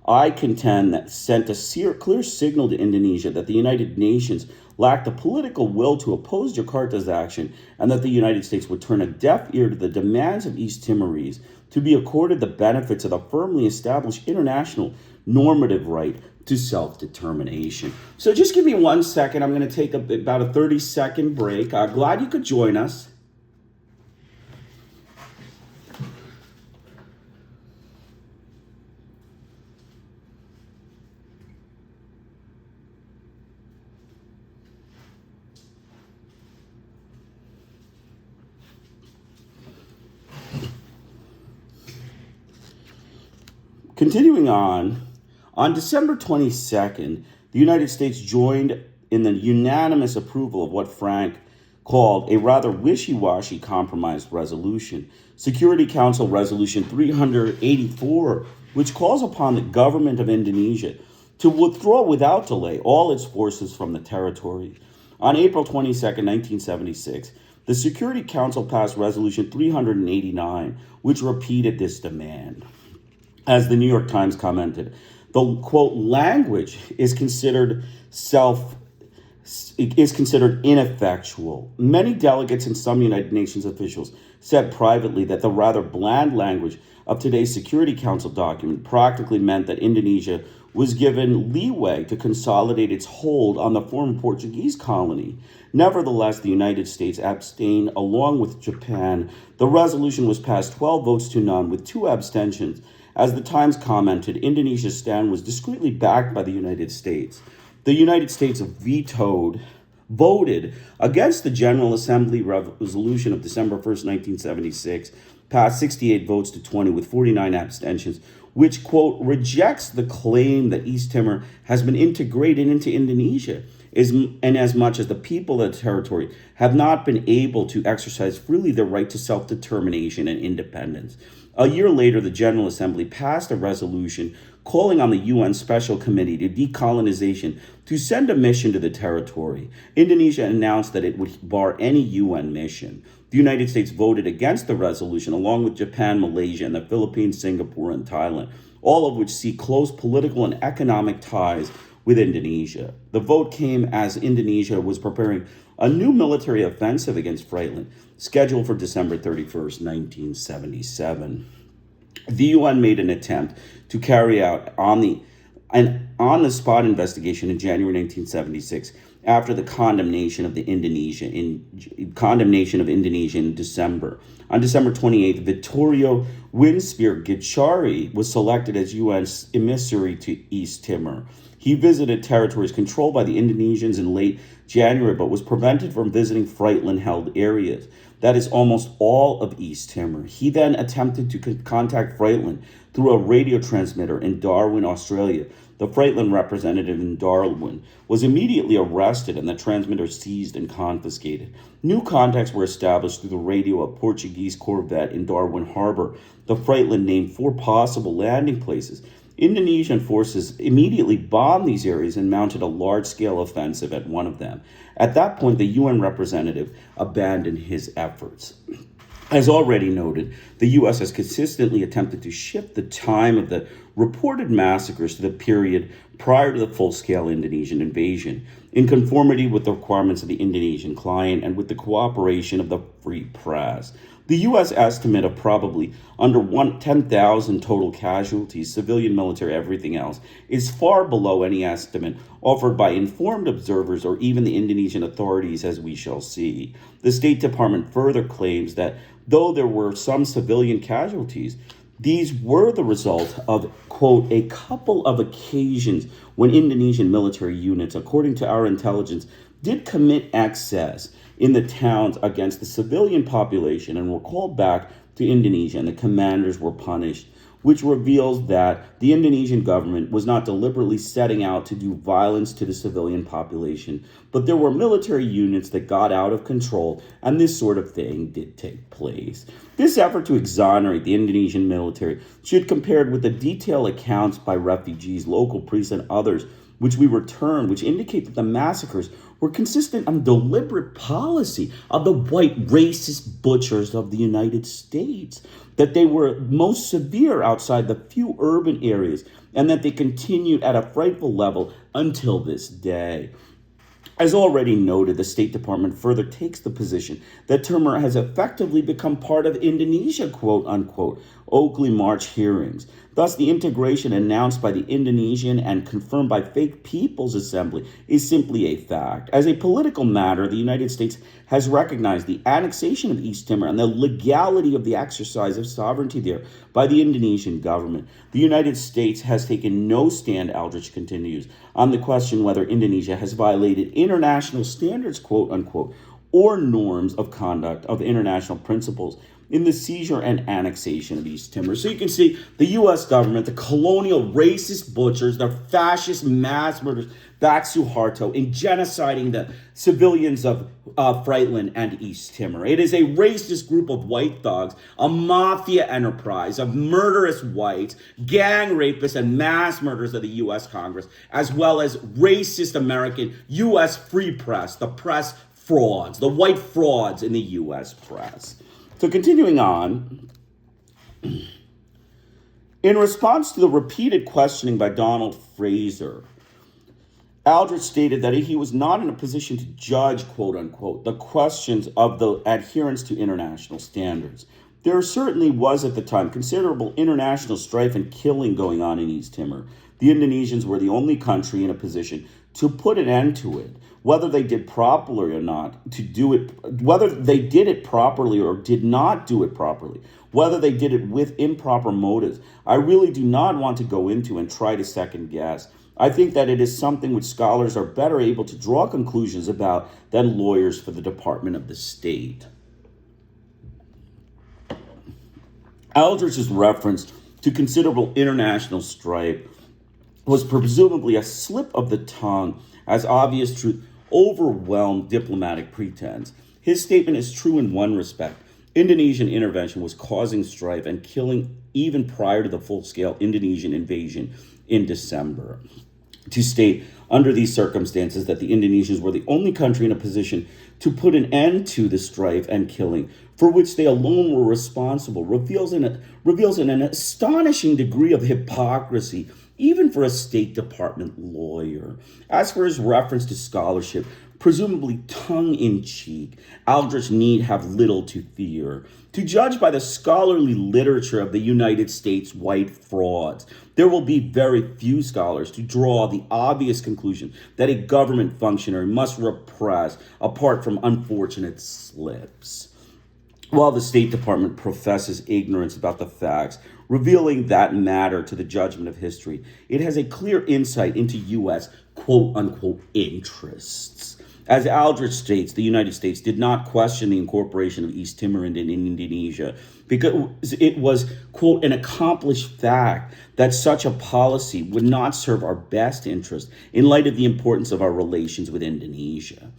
I contend that sent a clear signal to Indonesia that the United Nations lacked the political will to oppose Jakarta's action, and that the United States would turn a deaf ear to the demands of East Timorese to be accorded the benefits of the firmly established international normative right to self-determination. So just give me 1 second. I'm going to take about a 30-second break. Glad you could join us. Continuing on December 22nd, the United States joined in the unanimous approval of what Frank called a rather wishy-washy compromised resolution, Security Council Resolution 384, which calls upon the government of Indonesia to withdraw without delay all its forces from the territory. On April 22nd, 1976, the Security Council passed Resolution 389, which repeated this demand. As the New York Times commented, the, quote, language is considered ineffectual. Many delegates and some United Nations officials said privately that the rather bland language of today's Security Council document practically meant that Indonesia was given leeway to consolidate its hold on the former Portuguese colony. Nevertheless, the United States abstained along with Japan. The resolution was passed 12 votes to none with 2 abstentions. As the Times commented, Indonesia's stand was discreetly backed by the United States. The United States voted against the General Assembly resolution of December 1st, 1976, passed 68 votes to 20 with 49 abstentions, which, quote, rejects the claim that East Timor has been integrated into Indonesia, and as much as the people of the territory have not been able to exercise freely their right to self-determination and independence. A year later, the General Assembly passed a resolution calling on the UN Special Committee to Decolonization to send a mission to the territory. Indonesia announced that it would bar any UN mission. The United States voted against the resolution, along with Japan, Malaysia, and the Philippines, Singapore, and Thailand, all of which see close political and economic ties with Indonesia. The vote came as Indonesia was preparing a new military offensive against Frietlin, scheduled for December 31st, 1977. The UN made an attempt to carry out an on-the-spot investigation in January 1976 after the condemnation of Indonesia in December. On December 28th, Vittorio Winspear Gicciari was selected as UN's emissary to East Timor. He visited territories controlled by the Indonesians in late January, but was prevented from visiting Frietlin-held areas. That is almost all of East Timor. He then attempted to contact Frietlin through a radio transmitter in Darwin, Australia. The Frietlin representative in Darwin was immediately arrested and the transmitter seized and confiscated. New contacts were established through the radio of Portuguese corvette in Darwin Harbor. The Frietlin named 4 possible landing places. Indonesian forces immediately bombed these areas and mounted a large-scale offensive at one of them. At that point, the UN representative abandoned his efforts. As already noted, the U.S. has consistently attempted to shift the time of the reported massacres to the period prior to the full-scale Indonesian invasion, in conformity with the requirements of the Indonesian client and with the cooperation of the free press. The U.S. estimate of probably under 10,000 total casualties, civilian, military, everything else, is far below any estimate offered by informed observers or even the Indonesian authorities, as we shall see. The State Department further claims that though there were some civilian casualties, these were the result of, quote, a couple of occasions when Indonesian military units, according to our intelligence, did commit excess in the towns against the civilian population and were called back to Indonesia, and the commanders were punished, which reveals that the Indonesian government was not deliberately setting out to do violence to the civilian population, but there were military units that got out of control, and this sort of thing did take place. This effort to exonerate the Indonesian military should be compared with the detailed accounts by refugees, local priests, and others which we returned, which indicate that the massacres were consistent on deliberate policy of the white racist butchers of the United States, that they were most severe outside the few urban areas, and that they continued at a frightful level until this day. As already noted, the State Department further takes the position that Timor has effectively become part of Indonesia, quote unquote, Oakley March hearings. Thus, the integration announced by the Indonesian and confirmed by Fake People's Assembly is simply a fact. As a political matter, the United States has recognized the annexation of East Timor and the legality of the exercise of sovereignty there by the Indonesian government. The United States has taken no stand, Aldrich continues, on the question whether Indonesia has violated international standards, quote unquote, or norms of conduct of international principles in the seizure and annexation of East Timor. So you can see the U.S. government, the colonial racist butchers, the fascist mass murderers, back Suharto, in genociding the civilians of Frietlin and East Timor. It is a racist group of white thugs, a mafia enterprise of murderous whites, gang rapists, and mass murderers of the U.S. Congress, as well as racist American U.S. free press, the press frauds, the white frauds in the U.S. press. So continuing on, in response to the repeated questioning by Donald Fraser, Aldrich stated that he was not in a position to judge, quote unquote, the questions of the adherence to international standards. There certainly was at the time considerable international strife and killing going on in East Timor. The Indonesians were the only country in a position to put an end to it. Whether they did properly or not, to do it, whether they did it properly or did not do it properly, whether they did it with improper motives, I really do not want to go into and try to second guess. I think that it is something which scholars are better able to draw conclusions about than lawyers for the Department of the State. Aldrich's reference to considerable international strife was presumably a slip of the tongue, as obvious truth overwhelmed diplomatic pretense. His statement is true in one respect. Indonesian intervention was causing strife and killing even prior to the full-scale Indonesian invasion in December. To state under these circumstances that the Indonesians were the only country in a position to put an end to the strife and killing for which they alone were responsible reveals in an astonishing degree of hypocrisy, even for a State Department lawyer. As for his reference to scholarship, presumably tongue-in-cheek, Aldrich need have little to fear. To judge by the scholarly literature of the United States white frauds, there will be very few scholars to draw the obvious conclusion that a government functionary must repress apart from unfortunate slips. While the State Department professes ignorance about the facts, revealing that matter to the judgment of history, it has a clear insight into U.S. quote-unquote interests. As Aldrich states, the United States did not question the incorporation of East Timor into Indonesia because it was, quote, an accomplished fact that such a policy would not serve our best interest in light of the importance of our relations with Indonesia.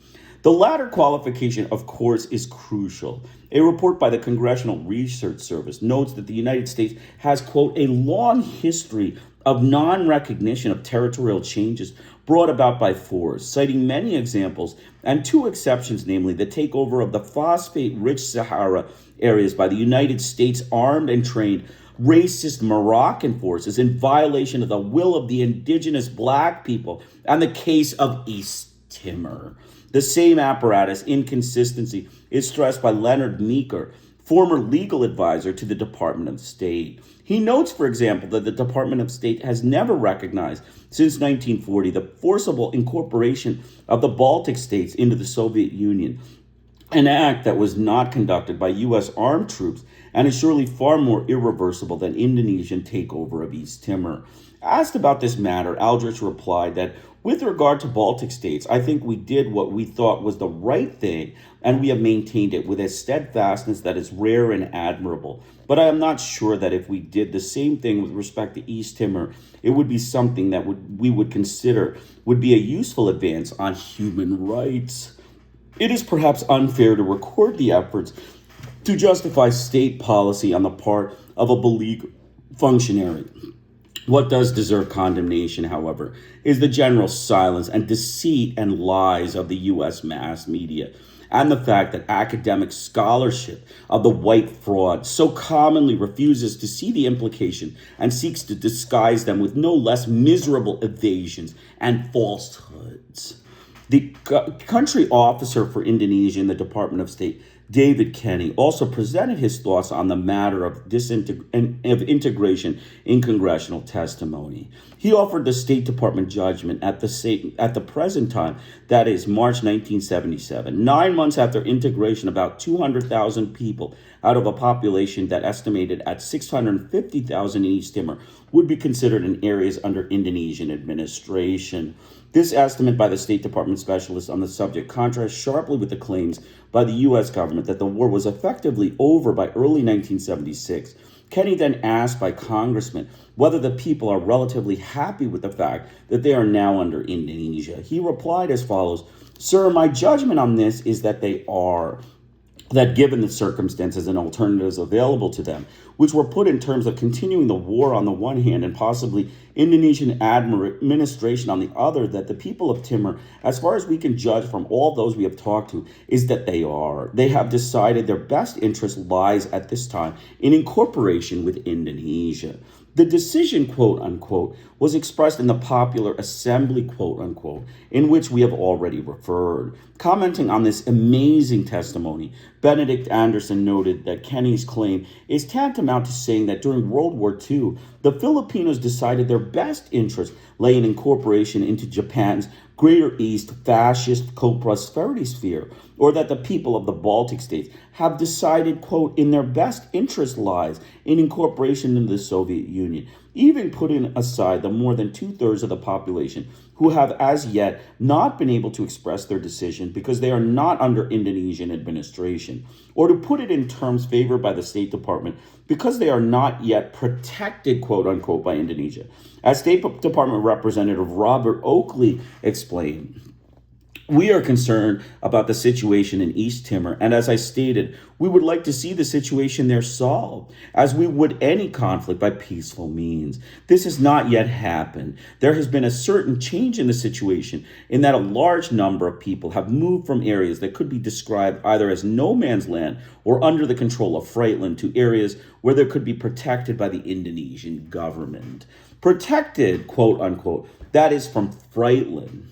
The latter qualification, of course, is crucial. A report by the Congressional Research Service notes that the United States has, quote, a long history of non-recognition of territorial changes brought about by force, citing many examples and two exceptions, namely the takeover of the phosphate-rich Sahara areas by the United States armed and trained racist Moroccan forces in violation of the will of the indigenous black people, and the case of East Timor. The same apparatus inconsistency is stressed by Leonard Meeker, former legal advisor to the Department of State. He notes, for example, that the Department of State has never recognized, since 1940, the forcible incorporation of the Baltic states into the Soviet Union, an act that was not conducted by U.S. armed troops and is surely far more irreversible than Indonesian takeover of East Timor. Asked about this matter, Aldrich replied that, with regard to Baltic states, I think we did what we thought was the right thing, and we have maintained it with a steadfastness that is rare and admirable. But I am not sure that if we did the same thing with respect to East Timor, it would be something that we would consider would be a useful advance on human rights. It is perhaps unfair to record the efforts to justify state policy on the part of a beleaguered functionary. What does deserve condemnation, however, is the general silence and deceit and lies of the U.S. mass media, and the fact that academic scholarship of the white fraud so commonly refuses to see the implication and seeks to disguise them with no less miserable evasions and falsehoods. The country officer for Indonesia in the Department of State, David Kenny, also presented his thoughts on the matter of integration in congressional testimony. He offered the State Department judgment at the present time, that is March 1977, 9 months after integration, about 200,000 people out of a population that estimated at 650,000 in East Timor would be considered in areas under Indonesian administration. This estimate by the State Department specialist on the subject contrasts sharply with the claims by the U.S. government that the war was effectively over by early 1976. Kenny then asked by congressmen whether the people are relatively happy with the fact that they are now under Indonesia. He replied as follows, "Sir, my judgment on this is that they are. That given the circumstances and alternatives available to them, which were put in terms of continuing the war on the one hand and possibly Indonesian administration on the other, that the people of Timor, as far as we can judge from all those we have talked to, is that they are. They have decided their best interest lies at this time in incorporation with Indonesia. The decision, quote unquote, was expressed in the popular assembly, quote unquote, in which we have already referred." Commenting on this amazing testimony, Benedict Anderson noted that Kenny's claim is tantamount to saying that during World War II, the Filipinos decided their best interest lay in incorporation into Japan's Greater East fascist co-prosperity sphere, or that the people of the Baltic states have decided, quote, in their best interest lies in incorporation into the Soviet Union, even putting aside the more than 2/3 of the population who have as yet not been able to express their decision because they are not under Indonesian administration, or to put it in terms favored by the State Department, because they are not yet protected, quote unquote, by Indonesia. As State Department Representative Robert Oakley explained, "We are concerned about the situation in East Timor, and as I stated, we would like to see the situation there solved, as we would any conflict by peaceful means. This has not yet happened. There has been a certain change in the situation in that a large number of people have moved from areas that could be described either as no man's land or under the control of Frietlin to areas where they could be protected by the Indonesian government." Protected, quote unquote, that is from Frietlin,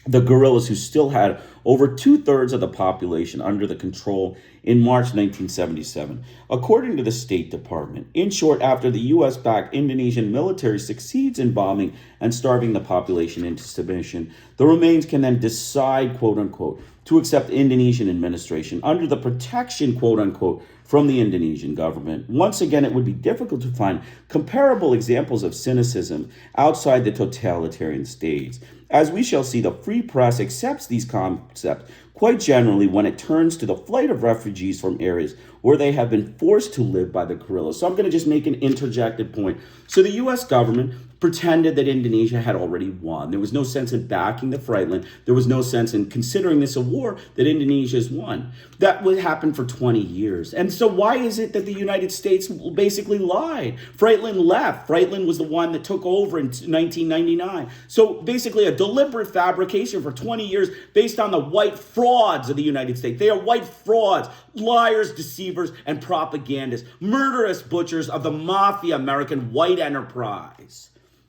the guerrillas who still had over 2/3 of the population under the control in March 1977, according to the State Department. In short, after the U.S.-backed Indonesian military succeeds in bombing and starving the population into submission, the remains can then decide, quote unquote, to accept Indonesian administration under the protection, quote unquote, from the Indonesian government. Once again, it would be difficult to find comparable examples of cynicism outside the totalitarian states. As we shall see, the free press accepts these concepts quite generally when it turns to the flight of refugees from areas where they have been forced to live by the guerrillas. So I'm going to just make an interjected point. So the U.S. government pretended that Indonesia had already won. There was no sense in backing the Frietlin. There was no sense in considering this a war that Indonesia has won. That would happen for 20 years. And so why is it that the United States basically lied? Frietlin left. Frietlin was the one that took over in 1999. So basically a deliberate fabrication for 20 years based on the white frauds of the United States. They are white frauds, liars, deceivers, and propagandists, murderous butchers of the mafia American white enterprise.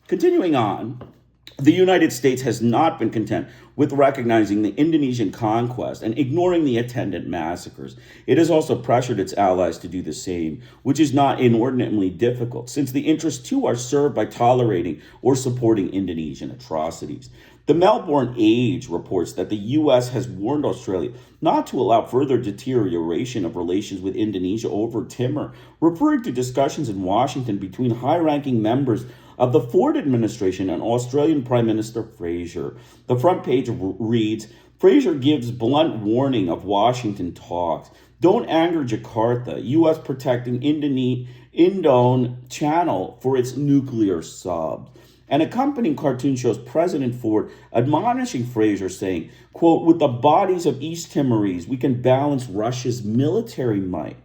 Continuing on, the United States has not been content with recognizing the Indonesian conquest and ignoring the attendant massacres. It has also pressured its allies to do the same, which is not inordinately difficult, since the interests too are served by tolerating or supporting Indonesian atrocities. The Melbourne Age reports that the U.S. has warned Australia not to allow further deterioration of relations with Indonesia over Timor, referring to discussions in Washington between high-ranking members of the Ford administration and Australian Prime Minister Fraser. The front page reads, "Fraser gives blunt warning of Washington talks. Don't anger Jakarta. U.S. protecting Indone Channel for its nuclear subs." An accompanying cartoon shows President Ford admonishing Fraser, saying, quote, "With the bodies of East Timorese, we can balance Russia's military might."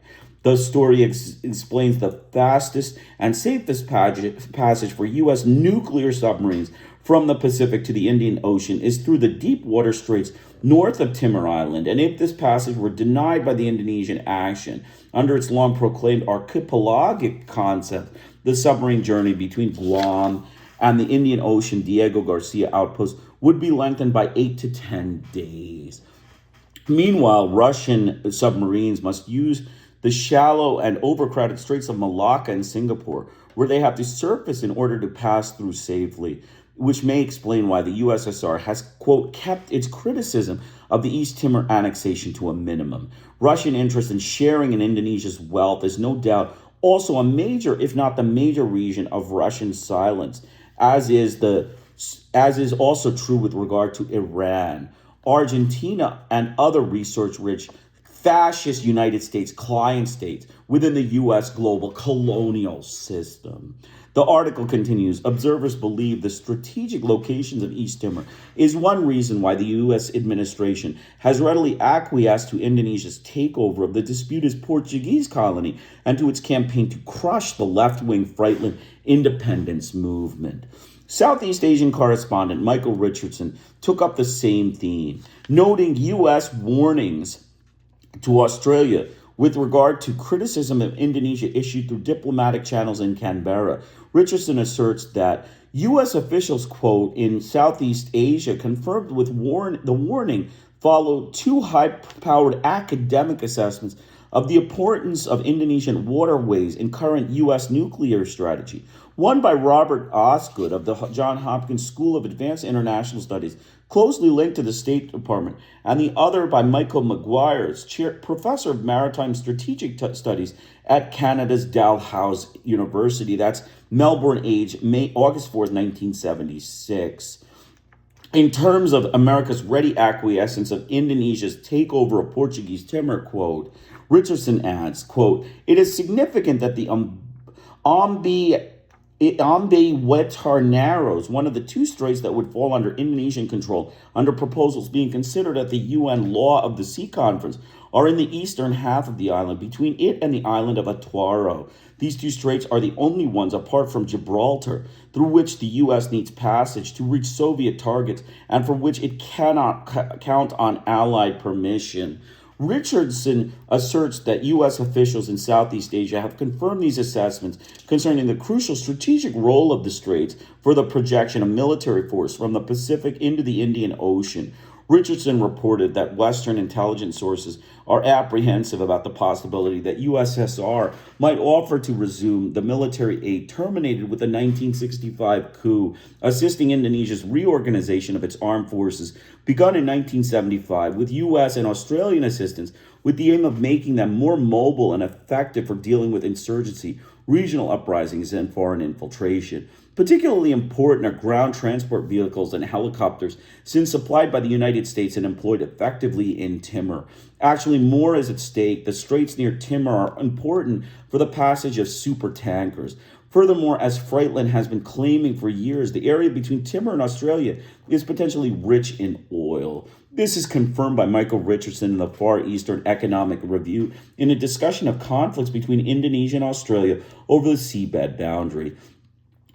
The story explains the fastest and safest passage for U.S. nuclear submarines from the Pacific to the Indian Ocean is through the deep water straits north of Timor Island. And if this passage were denied by the Indonesian action under its long proclaimed archipelagic concept, the submarine journey between Guam and the Indian Ocean Diego Garcia outpost would be lengthened by 8 to 10 days. Meanwhile, Russian submarines must use the shallow and overcrowded Straits of Malacca and Singapore, where they have to surface in order to pass through safely, which may explain why the USSR has, quote, kept its criticism of the East Timor annexation to a minimum. Russian interest in sharing in Indonesia's wealth is no doubt also a major, if not the major reason of Russian silence, as is also true with regard to Iran, Argentina, and other resource-rich fascist United States client states within the U.S. global colonial system. The article continues, observers believe the strategic locations of East Timor is one reason why the U.S. administration has readily acquiesced to Indonesia's takeover of the disputed Portuguese colony and to its campaign to crush the left-wing Frietlin independence movement. Southeast Asian correspondent Michael Richardson took up the same theme, noting U.S. warnings to Australia with regard to criticism of Indonesia issued through diplomatic channels in Canberra. Richardson asserts that U.S. officials, quote, in Southeast Asia confirmed with the warning followed two high-powered academic assessments of the importance of Indonesian waterways in current U.S. nuclear strategy. One by Robert Osgood of the Johns Hopkins School of Advanced International Studies, closely linked to the State Department, and the other by Michael Maguire, professor of maritime strategic studies at Canada's Dalhousie University. That's Melbourne, August 4th, 1976. In terms of America's ready acquiescence of Indonesia's takeover of Portuguese Timor, quote, Richardson adds, quote, it is significant that the Wetar, one of the two straits that would fall under Indonesian control under proposals being considered at the UN Law of the Sea Conference, are in the eastern half of the island, between it and the island of Atuaro. These two straits are the only ones, apart from Gibraltar, through which the U.S. needs passage to reach Soviet targets and for which it cannot count on Allied permission. Richardson asserts that U.S. officials in Southeast Asia have confirmed these assessments concerning the crucial strategic role of the straits for the projection of military force from the Pacific into the Indian Ocean. Richardson reported that Western intelligence sources are apprehensive about the possibility that USSR might offer to resume the military aid terminated with the 1965 coup, assisting Indonesia's reorganization of its armed forces, begun in 1975 with U.S. and Australian assistance, with the aim of making them more mobile and effective for dealing with insurgency, regional uprisings, and foreign infiltration. Particularly important are ground transport vehicles and helicopters, since supplied by the United States and employed effectively in Timor. Actually, more is at stake. The straits near Timor are important for the passage of super tankers. Furthermore, as Frietlin has been claiming for years, the area between Timor and Australia is potentially rich in oil. This is confirmed by Michael Richardson in the Far Eastern Economic Review in a discussion of conflicts between Indonesia and Australia over the seabed boundary.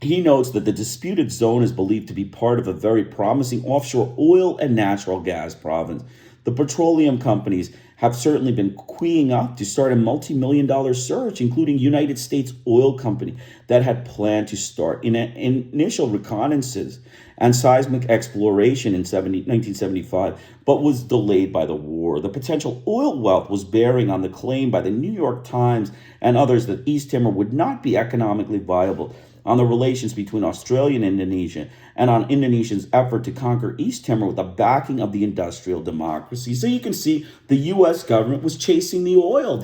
He notes that the disputed zone is believed to be part of a very promising offshore oil and natural gas province. The petroleum companies have certainly been queuing up to start a multi-million-dollar search, including United States Oil Company that had planned to start in initial reconnaissance and seismic exploration in 1975, but was delayed by the war. The potential oil wealth was bearing on the claim by the New York Times and others that East Timor would not be economically viable, on the relations between Australia and Indonesia, and on Indonesia's effort to conquer East Timor with the backing of the industrial democracy. So you can see the U.S. government was chasing the oil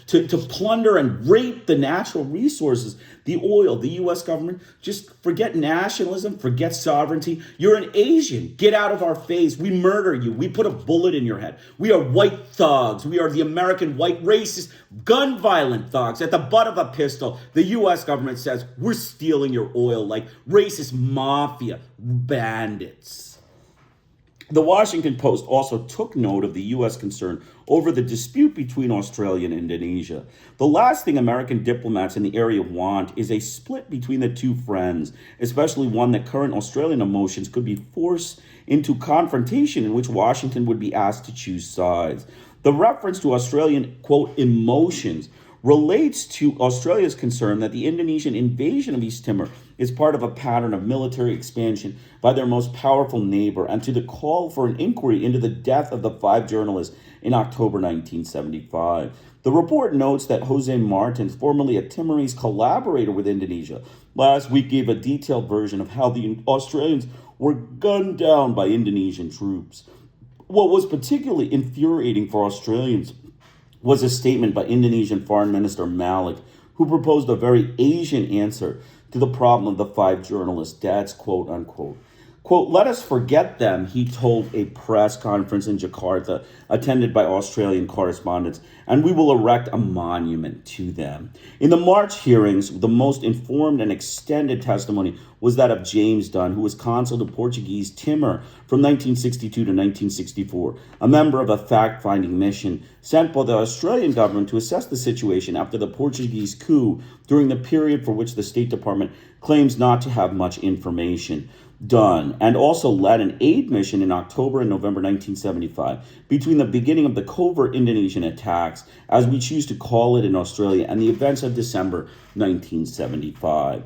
to plunder and rape the natural resources. The oil, the U.S. government, just forget nationalism, forget sovereignty. You're an Asian. Get out of our face. We murder you. We put a bullet in your head. We are white thugs. We are the American white racist, gun violent thugs. At the butt of a pistol, the U.S. government says, we're stealing your oil like racist mafia bandits. The Washington Post also took note of the U.S. concern over the dispute between Australia and Indonesia. The last thing American diplomats in the area want is a split between the two friends, especially one that current Australian emotions could be forced into confrontation in which Washington would be asked to choose sides. The reference to Australian, quote, emotions relates to Australia's concern that the Indonesian invasion of East Timor is part of a pattern of military expansion by their most powerful neighbor, and to the call for an inquiry into the death of the 5 journalists in October 1975. The report notes that Jose Martins, formerly a Timorese collaborator with Indonesia, last week gave a detailed version of how the Australians were gunned down by Indonesian troops. What was particularly infuriating for Australians was a statement by Indonesian Foreign Minister Malik, who proposed a very Asian answer to the problem of the 5 journalists' deaths, quote unquote. Quote, let us forget them, he told a press conference in Jakarta attended by Australian correspondents, and we will erect a monument to them. In the March hearings, the most informed and extended testimony was that of James Dunn, who was consul to Portuguese Timor from 1962 to 1964, a member of a fact-finding mission sent by the Australian government to assess the situation after the Portuguese coup during the period for which the State Department claims not to have much information. Done, and also led an aid mission in October and November 1975 between the beginning of the covert Indonesian attacks, as we choose to call it in Australia, and the events of December 1975.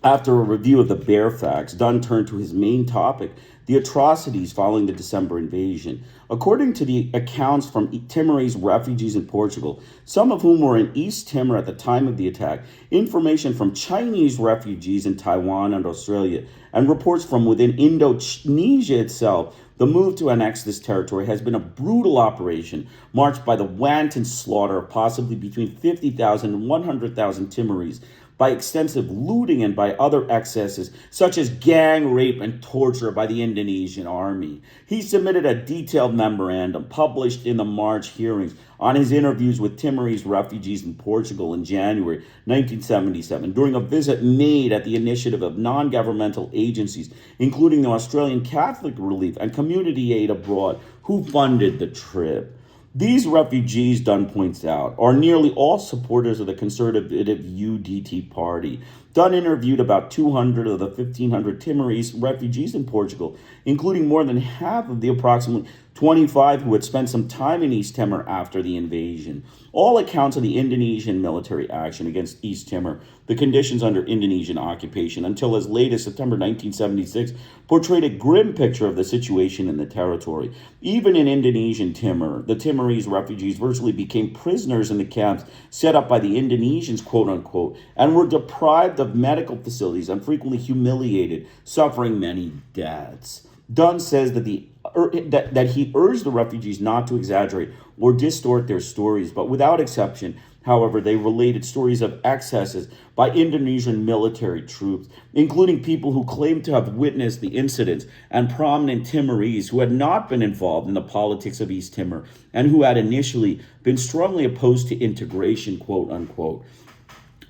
After a review of the bare facts, Dunn turned to his main topic, the atrocities following the December invasion. According to the accounts from Timorese refugees in Portugal, some of whom were in East Timor at the time of the attack, information from Chinese refugees in Taiwan and Australia, and reports from within Indonesia itself, the move to annex this territory has been a brutal operation marked by the wanton slaughter of possibly between 50,000 and 100,000 Timorese, by extensive looting and by other excesses, such as gang rape and torture by the Indonesian army. He submitted a detailed memorandum published in the March hearings on his interviews with Timorese refugees in Portugal in January 1977, during a visit made at the initiative of non-governmental agencies, including the Australian Catholic Relief and Community Aid Abroad, who funded the trip. These refugees, Dunn points out, are nearly all supporters of the conservative UDT party. Dunn interviewed about 200 of the 1,500 Timorese refugees in Portugal, including more than half of the approximately 25 who had spent some time in East Timor after the invasion. All accounts of the Indonesian military action against East Timor, the conditions under Indonesian occupation until as late as September 1976, portrayed a grim picture of the situation in the territory. Even in Indonesian Timor, the Timorese refugees virtually became prisoners in the camps set up by the Indonesians, quote unquote, and were deprived of medical facilities and frequently humiliated, suffering many deaths. Dunn says that that he urged the refugees not to exaggerate or distort their stories, but without exception, however, they related stories of excesses by Indonesian military troops, including people who claimed to have witnessed the incidents and prominent Timorese who had not been involved in the politics of East Timor and who had initially been strongly opposed to integration, quote unquote.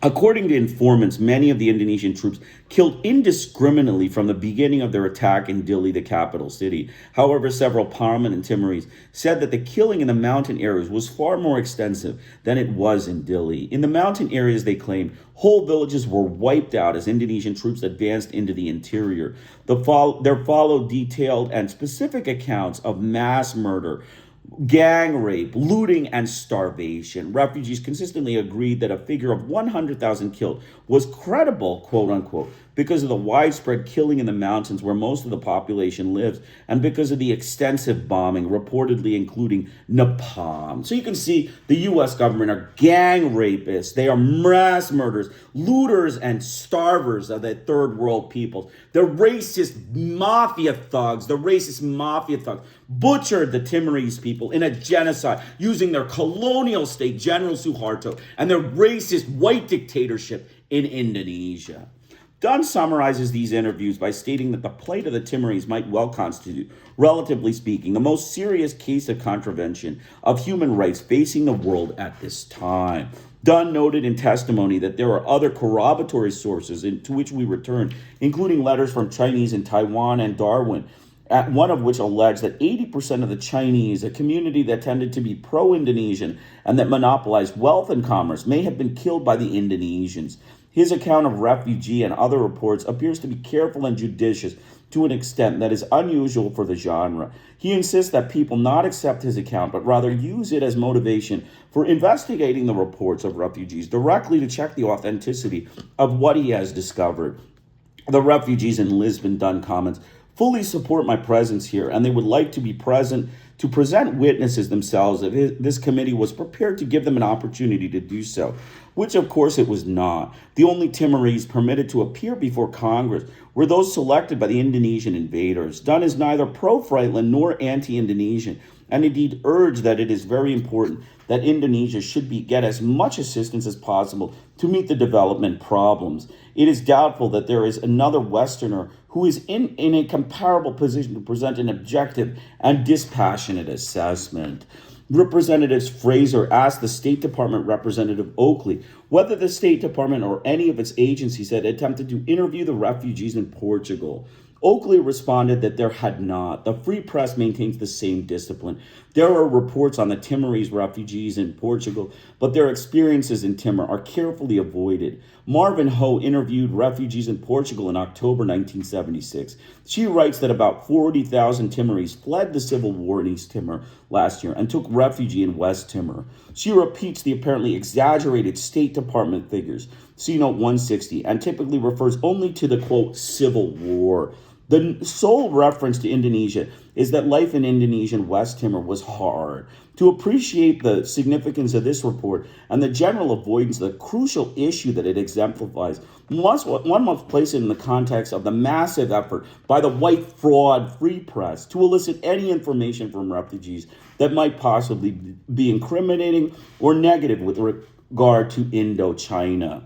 According to informants, many of the Indonesian troops killed indiscriminately from the beginning of their attack in Dili, the capital city. However, several prominent Timorese said that the killing in the mountain areas was far more extensive than it was in Dili. In the mountain areas, they claimed, whole villages were wiped out as Indonesian troops advanced into the interior. There followed detailed and specific accounts of mass murder, gang rape, looting, and starvation. Refugees consistently agreed that a figure of 100,000 killed was credible, quote unquote, because of the widespread killing in the mountains where most of the population lives, and because of the extensive bombing, reportedly including napalm. So you can see the U.S. government are gang rapists. They are mass murderers, looters, and starvers of the third world peoples. The racist mafia thugs butchered the Timorese people in a genocide using their colonial state, General Suharto, and their racist white dictatorship in Indonesia. Dunn summarizes these interviews by stating that the plight of the Timorese might well constitute, relatively speaking, the most serious case of contravention of human rights facing the world at this time. Dunn noted in testimony that there are other corroboratory sources to which we return, including letters from Chinese in Taiwan and Darwin, at one of which alleged that 80% of the Chinese, a community that tended to be pro-Indonesian and that monopolized wealth and commerce, may have been killed by the Indonesians. His account of refugee and other reports appears to be careful and judicious to an extent that is unusual for the genre. He insists that people not accept his account, but rather use it as motivation for investigating the reports of refugees directly to check the authenticity of what he has discovered. The refugees in Lisbon Dunn comments fully support my presence here, and they would like to be present to present witnesses themselves if this committee was prepared to give them an opportunity to do so, which of course it was not. The only Timorese permitted to appear before Congress were those selected by the Indonesian invaders. Dunn is neither pro-Frietlin nor anti-Indonesian, and indeed urged that it is very important that Indonesia should get as much assistance as possible to meet the development problems. It is doubtful that there is another Westerner who is in a comparable position to present an objective and dispassionate assessment. Representatives Fraser asked the State Department Representative Oakley whether the State Department or any of its agencies had attempted to interview the refugees in Portugal. Oakley responded that there had not. The Free Press maintains the same discipline. There are reports on the Timorese refugees in Portugal, but their experiences in Timor are carefully avoided. Marvin Ho interviewed refugees in Portugal in October 1976. She writes that about 40,000 Timorese fled the civil war in East Timor last year and took refuge in West Timor. She repeats the apparently exaggerated State Department figures, see note 160, and typically refers only to the, quote, civil war. The sole reference to Indonesia is that life in Indonesian West Timor was hard. To appreciate the significance of this report and the general avoidance of the crucial issue that it exemplifies, one must place it in the context of the massive effort by the white fraud Free Press to elicit any information from refugees that might possibly be incriminating or negative with regard to Indochina.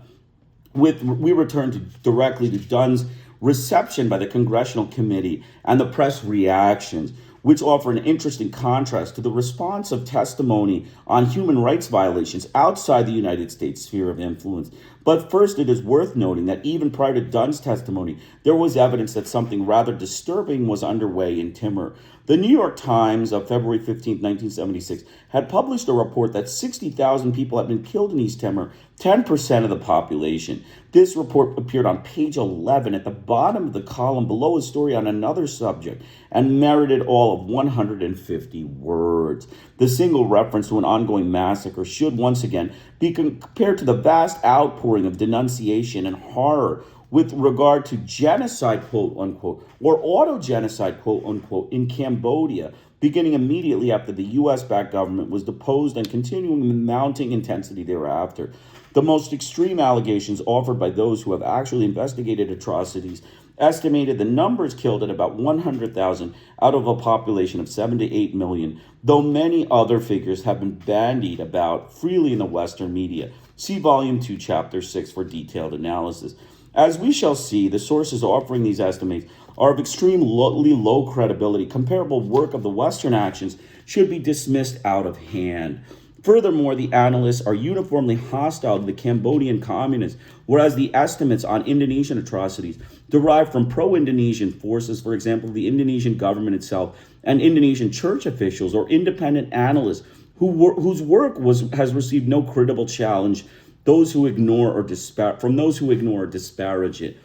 We return directly to Dunn's reception by the Congressional Committee and the press reactions, which offer an interesting contrast to the response of testimony on human rights violations outside the United States sphere of influence. But first, it is worth noting that even prior to Dunn's testimony, there was evidence that something rather disturbing was underway in Timor. The New York Times of February 15, 1976, had published a report that 60,000 people had been killed in East Timor, 10% of the population. This report appeared on page 11 at the bottom of the column below a story on another subject and merited all of 150 words. The single reference to an ongoing massacre should once again be compared to the vast outpouring of denunciation and horror with regard to genocide, quote unquote, or auto-genocide, quote unquote, in Cambodia, beginning immediately after the U.S.-backed government was deposed and continuing with mounting intensity thereafter. The most extreme allegations offered by those who have actually investigated atrocities estimated the numbers killed at about 100,000 out of a population of 7 to 8 million, though many other figures have been bandied about freely in the Western media. See Volume 2, Chapter 6 for detailed analysis. As we shall see, the sources offering these estimates are of extremely low credibility. Comparable work of the Western actions should be dismissed out of hand. Furthermore, the analysts are uniformly hostile to the Cambodian communists, whereas the estimates on Indonesian atrocities derive from pro-Indonesian forces, for example, the Indonesian government itself, and Indonesian church officials or independent analysts whose work has received no credible challenge from those who ignore or disparage it.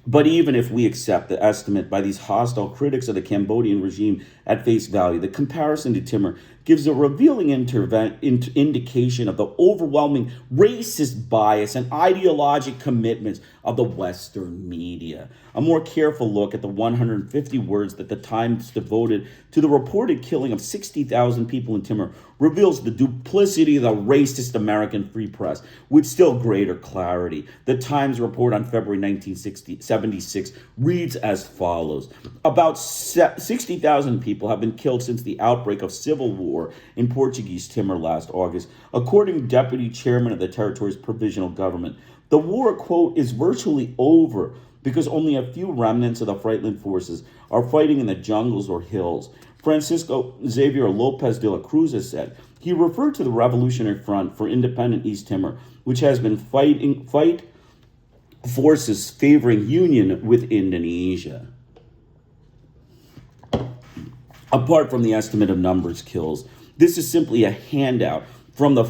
But even if we accept the estimate by these hostile critics of the Cambodian regime at face value, the comparison to Timor gives a revealing indication of the overwhelming racist bias and ideologic commitments of the Western media. A more careful look at the 150 words that the Times devoted to the reported killing of 60,000 people in Timor reveals the duplicity of the racist American Free Press with still greater clarity. The Times report on February 1976 reads as follows. About 60,000 people have been killed since the outbreak of civil war in Portuguese Timor last August, according to Deputy Chairman of the territory's provisional government. The war, quote, is virtually over because only a few remnants of the Frietlin forces are fighting in the jungles or hills. Francisco Xavier Lopez de la Cruz has said. He referred to the Revolutionary Front for Independent East Timor, which has been fight forces favoring union with Indonesia. apart from the estimate of numbers kills. This is simply a handout from the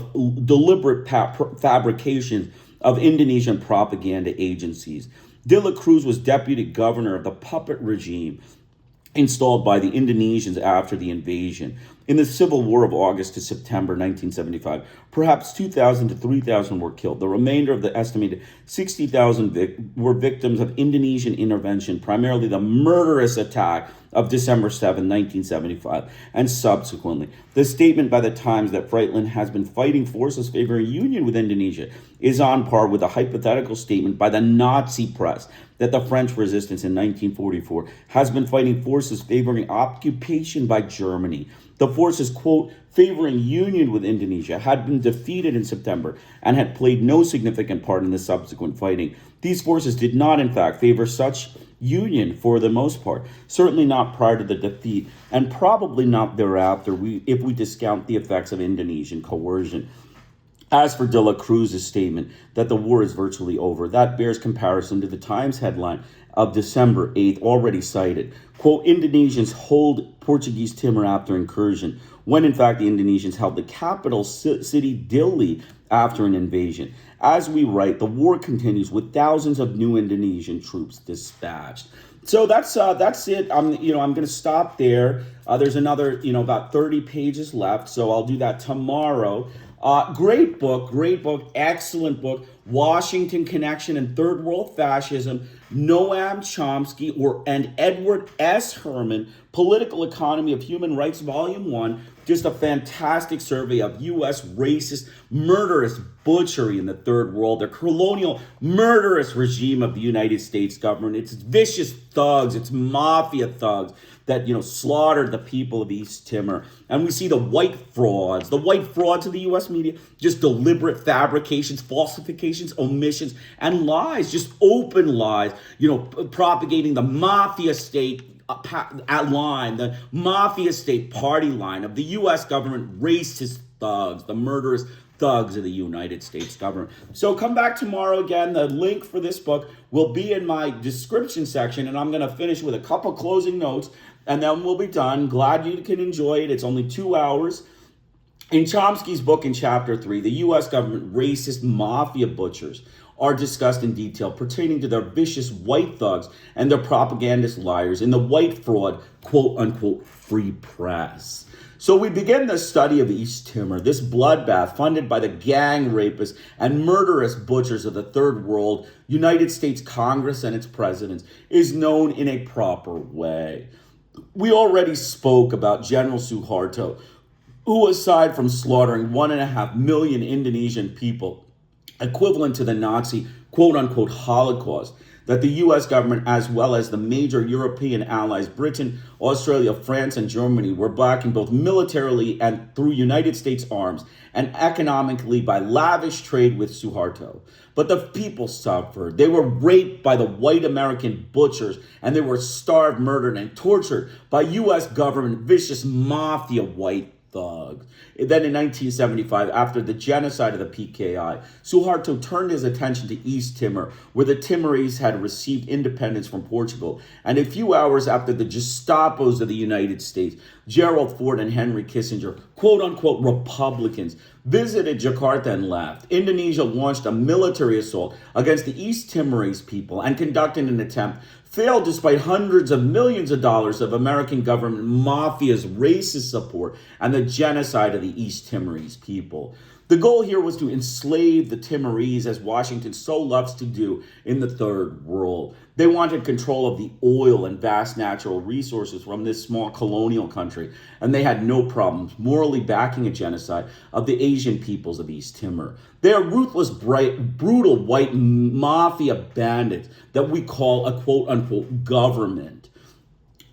deliberate fabrications of Indonesian propaganda agencies. De la Cruz was deputy governor of the puppet regime installed by the Indonesians after the invasion. In the Civil War of August to September 1975, perhaps 2,000 to 3,000 were killed. The remainder of the estimated 60,000 were victims of Indonesian intervention, primarily the murderous attack of December 7, 1975, and subsequently. The statement by the Times that Frietlin has been fighting forces favoring union with Indonesia is on par with a hypothetical statement by the Nazi press that the French resistance in 1944 has been fighting forces favoring occupation by Germany. The forces, quote, favoring union with Indonesia had been defeated in September and had played no significant part in the subsequent fighting. These forces did not, in fact, favor such union for the most part, certainly not prior to the defeat, and probably not thereafter if we discount the effects of Indonesian coercion. As for De la Cruz's statement that the war is virtually over, that bears comparison to the Times headline of December 8th, already cited. Quote, Indonesians hold Portuguese Timor after incursion, when in fact the Indonesians held the capital city Dili after an invasion. As we write, the war continues with thousands of new Indonesian troops dispatched. So that's it. I'm going to stop there. There's another, about 30 pages left, so I'll do that tomorrow. Great book, excellent book. Washington Connection and Third World Fascism, Noam Chomsky and Edward S. Herman, Political Economy of Human Rights, Volume 1. Just a fantastic survey of U.S. racist, murderous butchery in the Third World, the colonial, murderous regime of the United States government. It's vicious thugs, it's mafia thugs that, slaughtered the people of East Timor. And we see the white frauds of the U.S. media, just deliberate fabrications, falsifications, omissions, and lies, just open lies, propagating the mafia state line, the mafia state party line of the U.S. government, racist thugs, the murderous thugs of the United States government. So come back tomorrow again. The link for this book will be in my description section, and I'm going to finish with a couple closing notes, and then we'll be done. Glad you can enjoy it. It's only 2 hours. In Chomsky's book in chapter 3, the U.S. government racist mafia butchers are discussed in detail pertaining to their vicious white thugs and their propagandist liars in the white fraud, quote-unquote, free press. So we begin the study of East Timor, this bloodbath funded by the gang rapists and murderous butchers of the Third World. United States Congress and its presidents is known in a proper way. We already spoke about General Suharto, who, aside from slaughtering 1.5 million Indonesian people, equivalent to the Nazi quote-unquote Holocaust, that the U.S. government, as well as the major European allies, Britain, Australia, France, and Germany, were backing both militarily and through United States arms and economically by lavish trade with Suharto. But the people suffered. They were raped by the white American butchers, and they were starved, murdered, and tortured by U.S. government vicious mafia white thugs. Then in 1975, after the genocide of the PKI, Suharto turned his attention to East Timor, where the Timorese had received independence from Portugal. And a few hours after the gestapos of the United States, Gerald Ford and Henry Kissinger, quote-unquote Republicans, visited Jakarta and left, Indonesia launched a military assault against the East Timorese people and conducted an attempt failed despite hundreds of millions of dollars of American government mafia's racist support and the genocide of the East Timorese people. The goal here was to enslave the Timorese, as Washington so loves to do in the Third World. They wanted control of the oil and vast natural resources from this small colonial country, and they had no problems morally backing a genocide of the Asian peoples of East Timor. They are ruthless, brutal white mafia bandits that we call a quote-unquote government.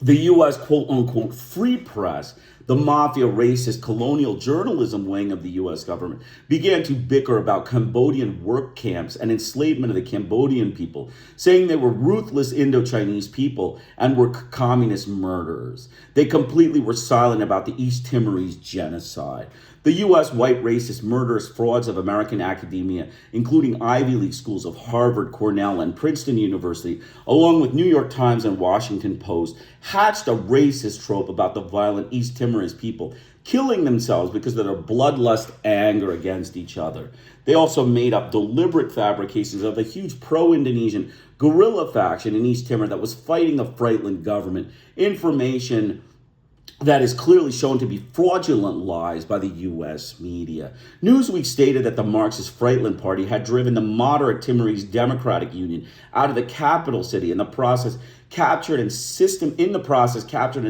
The U.S. quote-unquote free press The mafia, racist, colonial journalism wing of the US government began to bicker about Cambodian work camps and enslavement of the Cambodian people, saying they were ruthless Indochinese people and were communist murderers. They completely were silent about the East Timorese genocide. The U.S. white racist murderous frauds of American academia, including Ivy League schools of Harvard, Cornell, and Princeton University, along with New York Times and Washington Post, hatched a racist trope about the violent East Timorese people killing themselves because of their bloodlust anger against each other. They also made up deliberate fabrications of a huge pro-Indonesian guerrilla faction in East Timor that was fighting the Frietlin government. Information that is clearly shown to be fraudulent lies by the U.S. media. Newsweek stated that the Marxist Frietlin party had driven the moderate Timorese Democratic Union out of the capital city, in the process captured and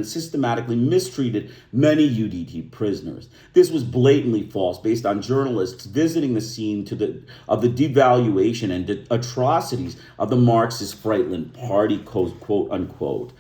systematically mistreated many UDT prisoners. This was blatantly false, based on journalists visiting the scene of the devaluation and atrocities of the Marxist Frietlin party, quote unquote.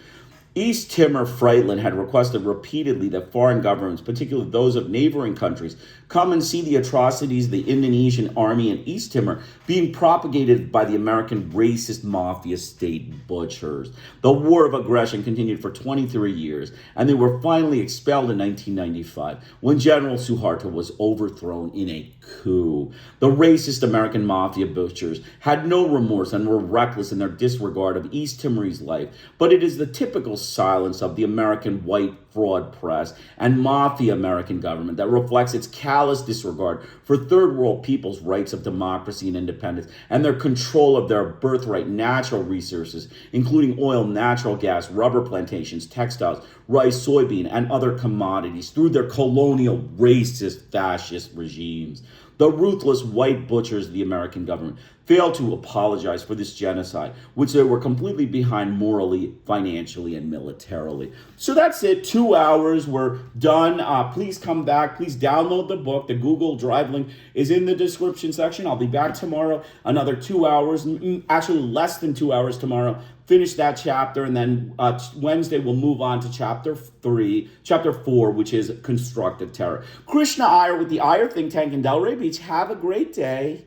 East Timor Frietlin had requested repeatedly that foreign governments, particularly those of neighboring countries, come and see the atrocities of the Indonesian army in East Timor being propagated by the American racist mafia state butchers. The war of aggression continued for 23 years, and they were finally expelled in 1995 when General Suharto was overthrown in a coup. The racist American mafia butchers had no remorse and were reckless in their disregard of East Timorese life, but it is the typical silence of the American white fraud press and mafia American government that reflects its callous disregard for third world people's rights of democracy and independence and their control of their birthright natural resources, including oil, natural gas, rubber plantations, textiles, rice, soybean, and other commodities through their colonial, racist, fascist regimes. The ruthless white butchers of the American government failed to apologize for this genocide, which they were completely behind morally, financially, and militarily. So that's it. 2 hours. We're done. Please come back. Please download the book. The Google Drive link is in the description section. I'll be back tomorrow. Another 2 hours. Actually, less than 2 hours tomorrow. Finish that chapter, and then Wednesday we'll move on to chapter 4, which is constructive terror. Krishna Iyer with the Iyer think tank in Delray Beach. Have a great day.